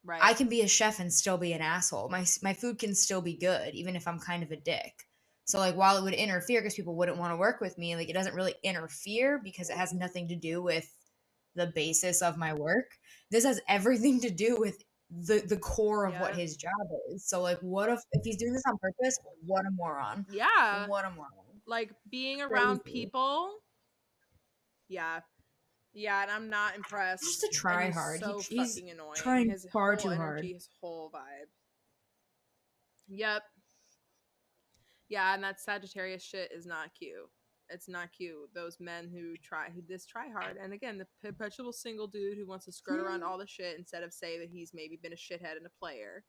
Right. can be a chef and still be an asshole. My food can still be good even if I'm kind of a dick. So like while it would interfere because people wouldn't want to work with me, like it doesn't really interfere because it has nothing to do with the basis of my work. This has everything to do with the core of what Yep. his job is. So like what if he's doing this on purpose? What a moron. Yeah. What a moron. Like being around Crazy. people. Yeah. Yeah, and I'm not Just to impressed. And try he's hard. so He's fucking annoying. trying His far whole too hard. energy, his whole vibe. Yep. Yeah, and that Sagittarius shit is not cute. It's not cute. Those men who try hard, and again, the perpetual single dude who wants to skirt around Hmm. all the shit instead of say that he's maybe been a shithead and a player.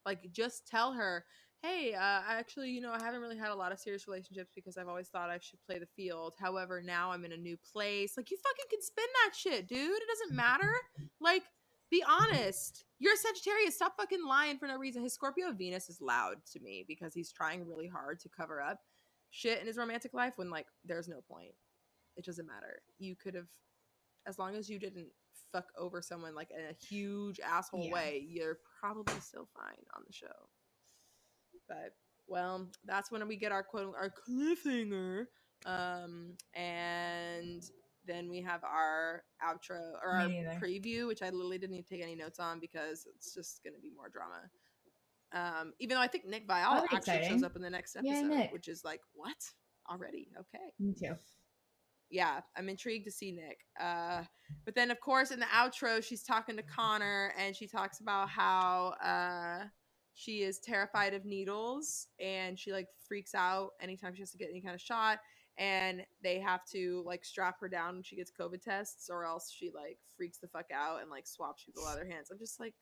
Like, just tell her, hey, actually, you know, I haven't really had a lot of serious relationships because I've always thought I should play the field. However, now I'm in a new place. Like, you fucking can spin that shit, dude. It doesn't matter. Like, be honest. You're a Sagittarius. Stop fucking lying for no reason. His Scorpio Venus is loud to me because he's trying really hard to cover up shit in his romantic life when, like, there's no point. It doesn't matter. You could have, as long as you didn't fuck over someone like in a huge asshole Yeah. way, you're probably still fine on the show. But well, that's when we get our quote our cliffhanger. And then we have our outro or Me our neither. preview, which I literally didn't even take any notes on because it's just gonna be more drama. Even though I think Nick Oh, Viall that's actually shows exciting. up in the next Yay, episode, Nick. which is like, what? Already? Okay. Me too. Yeah, I'm intrigued to see Nick. But then, of course, in the outro, she's talking to Connor and she talks about how she is terrified of needles and she like freaks out anytime she has to get any kind of shot. And they have to like strap her down when she gets COVID tests, or else she like freaks the fuck out and like swaps people out of their hands. I'm just like,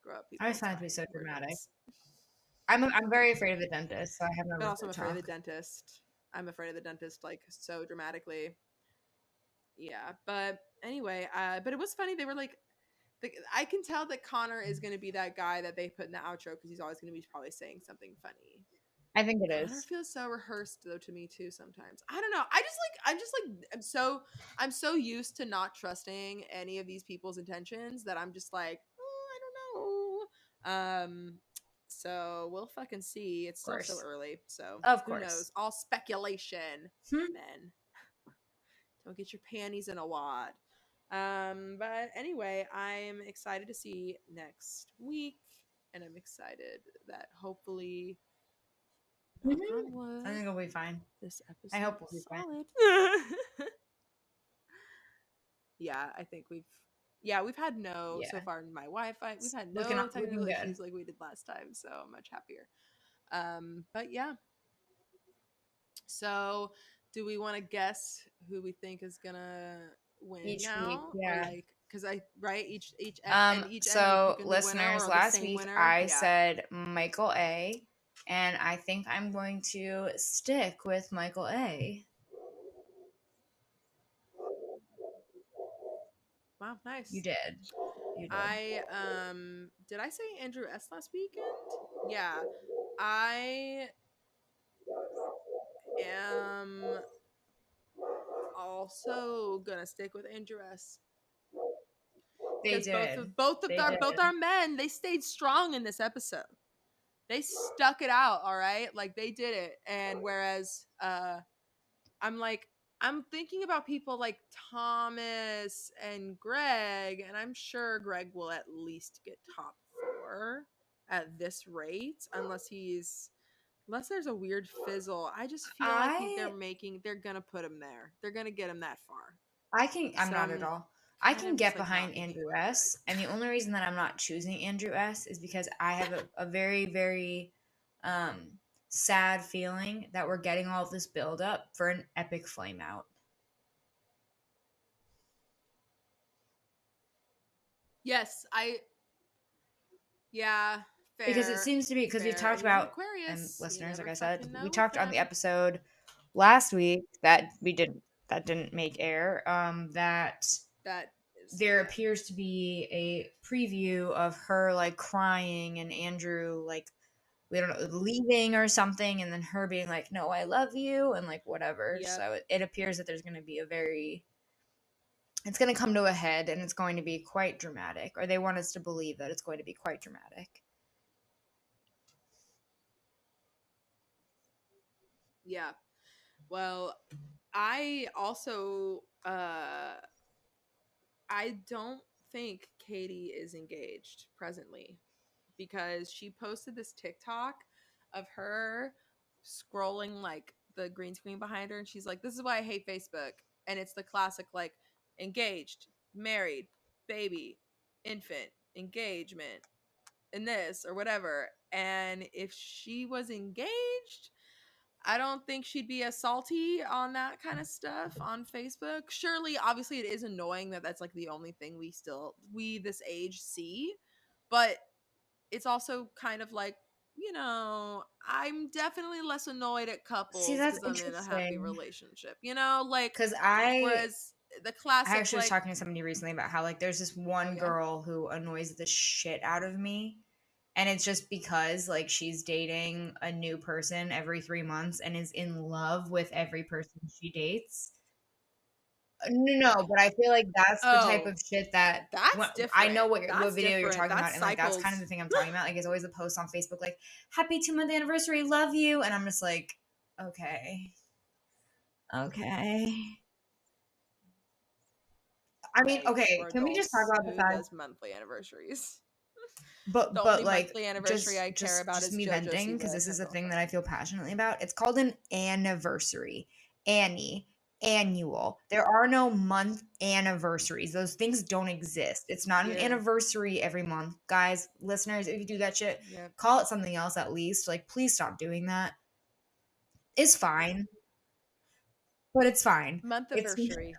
grow up, I people. always It's find it to be fine. so We're dramatic. adults. I'm very afraid of the dentist, so I have no But room also, I'm for afraid of the talk. dentist. I'm afraid of the dentist like so dramatically. Yeah, but anyway, but it was funny. They were like, I can tell that Connor is going to be that guy that they put in the outro because he's always going to be probably saying something funny. I think it Connor is. feels so rehearsed though to me too sometimes. I don't know. I'm so used to not trusting any of these people's intentions that I'm just like, oh, I don't know. So we'll fucking see. It's Of still so course. early, so Of who course. knows? All speculation, Hmm. men. Don't get your panties in a wad. But anyway, I'm excited to see next week, and I'm excited that hopefully, knock Mhm. on I wood, think it'll be fine. this I episode hope we'll be is fine. solid. Yeah, I think we've had no Yeah, so far in my Wi-Fi. We've it's had looking no looking technical good. issues like we did last time, so I'm much happier. But yeah. So, do we want to guess who we think is gonna win Each week, now, or yeah. like, because I right each end we're So picking the winner listeners, or the last same week winner? I Yeah. said Michael A, and I think I'm going to stick with Michael A. Wow, You nice. did. You did. I did I say Andrew S last weekend? Yeah. I am also gonna stick with Andrew S They because did. They both did. our men, they stayed strong in this episode. They stuck it out, all right? Like they did it. And whereas I'm like, I'm thinking about people like Thomas and Greg, and I'm sure Greg will at least get top 4 at this rate, unless there's a weird fizzle. I just feel like I they're gonna put him there. They're gonna get him that far. I'm So not at I'm all. I kind can of just get like behind not thinking Andrew about Greg. S. And the only reason that I'm not choosing Andrew S is because I have a very, very um sad feeling that we're getting all of this build up for an epic flame out. Yes, yeah, Because it fair, seems to be because we fair. talked He's an about, and Aquarius. You listeners, like never I said, fucking we know with talked on the them. episode last week that didn't make air, that That is, there yeah, appears to be a preview of her like crying and Andrew like, we don't know, leaving or something, and then her being like, no, I love you, and like whatever. yep, So it appears that there's going to be it's going to come to a head, and it's going to be quite dramatic, or they want us to believe that it's going to be quite dramatic. yeah. Well, I also I don't think Katie is engaged presently because she posted this TikTok of her scrolling like the green screen behind her, and she's like, "This is why I hate Facebook." And it's the classic like engaged, married, baby, infant, engagement, and this or whatever. And if she was engaged, I don't think she'd be as salty on that kind of stuff on Facebook. Surely, obviously, it is annoying that that's like the only thing we this age see, but it's also kind of like, I'm definitely less annoyed at See, couples that's because I'm in a happy interesting relationship, like, because whereas the I classic, actually was like, talking to somebody recently about how like there's this oh, one yeah, girl who annoys the shit out of me. And it's just because like she's dating a new person every 3 months and is in love with every person she dates. No, but I feel like that's the type oh, of shit that when, that's I know different. what That's video you're different. talking about, That's and like that's kind of cycles. the thing I'm talking about. Like it's always a post on Facebook like "Happy 2 month anniversary, love you," and I'm just like, okay, okay. I mean, Yikes. okay, We're can we just talk adults. about the Who fact? does monthly anniversaries? The But only like monthly anniversary I care about just is me JoJo venting because Siwa this is a thing that Tentofa. I feel passionately about. It's called an anniversary. Annie, annual. There are no month anniversaries. Those things don't exist. It's not an Yeah. anniversary every month. Guys, listeners, if you do that shit, Yep. call it something else at least. Like please stop doing that. It's fine, but it's fine. Month It's anniversary,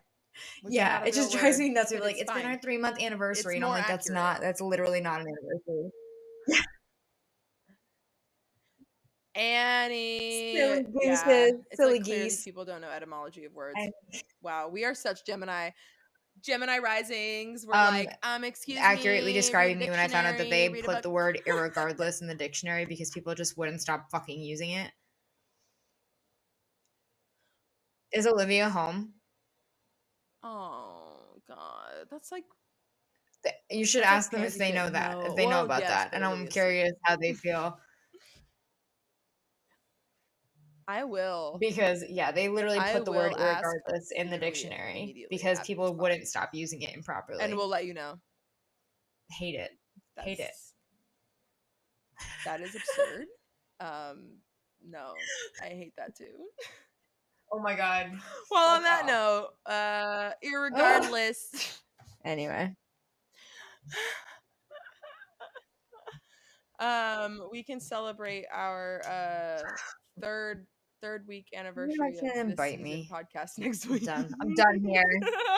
which is yeah, not a it real just drives word, me nuts. They're but like, it's it's been our fine. 3 month It's anniversary. And I'm more like, accurate. that's literally not an anniversary. Annie. Silly Yeah. gooses, It's silly like clearly geese. people don't know etymology of I, words. Wow. We are such Gemini risings. We're um, like, excuse accurately me, read a describing me when I found out that dictionary, they read a put book. the word irregardless in the dictionary because people just wouldn't stop fucking using it. Is Olivia home? Oh God. You should That's like ask them if pansy they shit. know that, if No. they know Well, about yes, that. but And I'm Olivia's sleeping. curious how they feel. I will. Because they literally I put the word will ask irregardless in the literally dictionary immediately because after this people pod. wouldn't stop using it And improperly. we'll let you know. Hate it. Hate it. That is absurd. No, I hate that too. Oh my god. Well, on Fuck that off. note, Ugh. irregardless, Anyway. we can celebrate our third week You know, I anniversary of can't this invite season me. podcast next I'm week. done. I'm done here.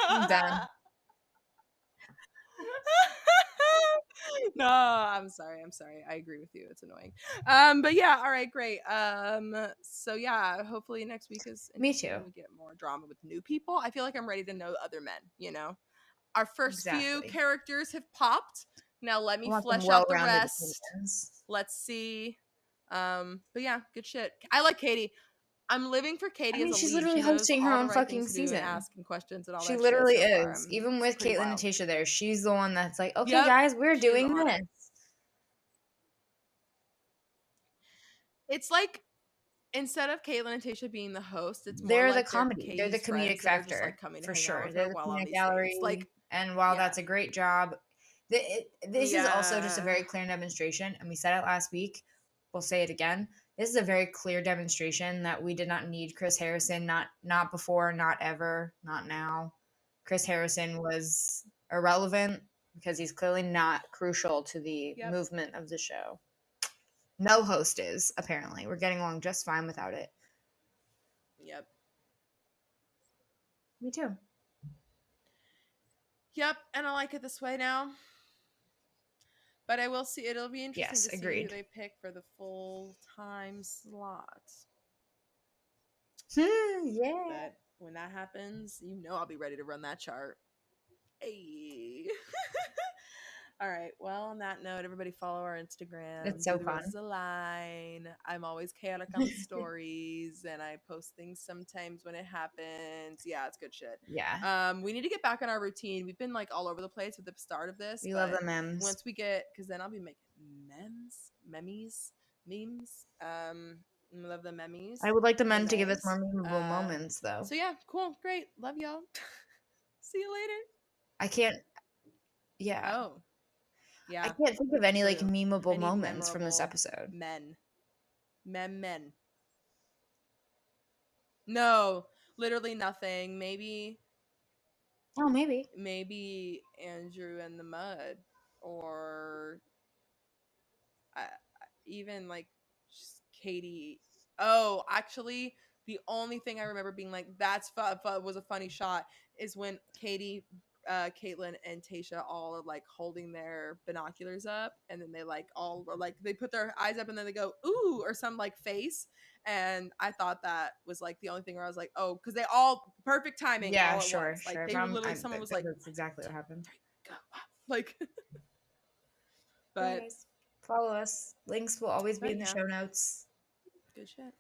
I'm done. No, I'm sorry. I agree with you. It's annoying. But yeah, all right, great. So yeah, hopefully next week is Me interesting. too. We get more drama with new people. I feel like I'm ready to know other men, you know. Our first few Exactly. characters have popped. Now let I me want some flesh out the well-rounded rest. opinions. Let's see. But yeah, good shit. I like Katie. I'm living for I Katie as mean, a she's lead. literally She knows hosting her all the own right things fucking to do and season. asking questions and all She that shit. literally So far, is. Even it's with pretty Caitlin and wild. Tasha there, she's the one that's like, okay, Yep, guys, we're she's doing on this. it. It's like instead of Caitlin and Tasha being the host, it's more They're the like they're comedy. They're the Katie's comedic friends that are just factor like coming to for hang out sure. with They're her the while on peanut these things. gallery. Like, And while yeah, that's a great job, this is also just a yeah, very clear demonstration. And we said it last week. We'll say it again. This is a very clear demonstration that we did not need Chris Harrison. Not before, not ever, not now. Chris Harrison was irrelevant because he's clearly not crucial to the yep, movement of the show. No host is, apparently. We're getting along just fine without it. yep. Me too. Yep, and I like it this way now. But I will see. It'll be interesting Yes, to see who agreed. they pick for the full time slot. Yeah. But when that happens, you know I'll be ready to run that chart. Hey. All right. Well, on that note, everybody follow our It's Instagram. so Do the fun. roses align? I'm always chaotic on the stories, and I post things sometimes when it happens. Yeah, it's good shit. Yeah. We need to get back on our routine. We've been like all over the place at the start of this, We love but the memes. once we get, because then I'll be making memes. I love the memes. I would like the The men to give us memes. more memorable moments, though. So yeah, cool, great, love y'all. See you later. I can't. Yeah. Oh, I yeah, can't think of any like true. memeable I need moments from this memorable episode. men. Men. No, literally nothing. Oh, maybe. Maybe Andrew and the Mud, or even like just Katie. Oh, actually, the only thing I remember being like that's was a funny shot is when Katie, Caitlin, and Tasha all are like holding their binoculars up, and then they like all are like they put their eyes up, and then they go ooh or some like face, and I thought that was like the only thing where I was like oh because they all perfect timing Yeah, all at sure, once like sure. they were literally someone was like That's exactly what happened. go like but Anyways, follow us. Links will always be in the yeah, show notes. good shit.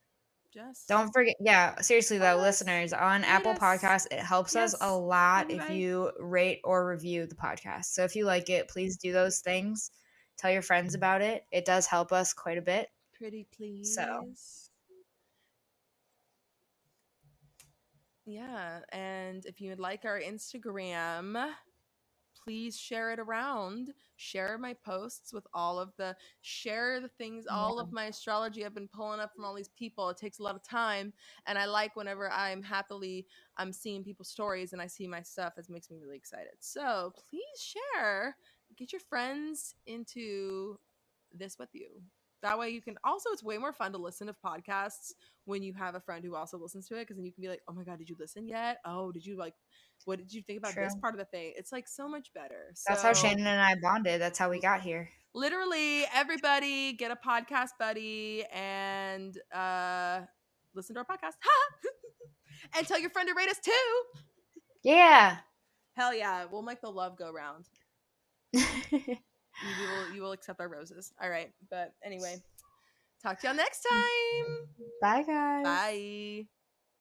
Jess. Don't forget, yeah, seriously though, Follow us, listeners on rate Apple us. Podcasts, it helps us a Yes. lot if Bye. you rate or review the podcast. So if you like it, please do those things. Tell your friends about it. It does help us quite a bit. Pretty So, please. Yeah. And if you would like our Instagram, please share it around. Share my posts with share the things, all yeah, of my astrology I've been pulling up from all these people. It takes a lot of time. And I like whenever I'm seeing people's stories and I see my stuff, it makes me really excited. So please share, get your friends into this with you. That way you can also, it's way more fun to listen to podcasts when you have a friend who also listens to it. Cause then you can be like, oh my God, did you listen yet? Oh, did you like, what did you think about true. this part of the thing? It's like so much better. That's how So Shannon and I bonded. That's how we got here. literally everybody get a podcast buddy and listen to our podcast. And tell your friend to rate us too. Yeah. Hell yeah. We'll make the love go round. You will accept our roses. All right. But anyway, talk to y'all next time. Bye, guys. Bye.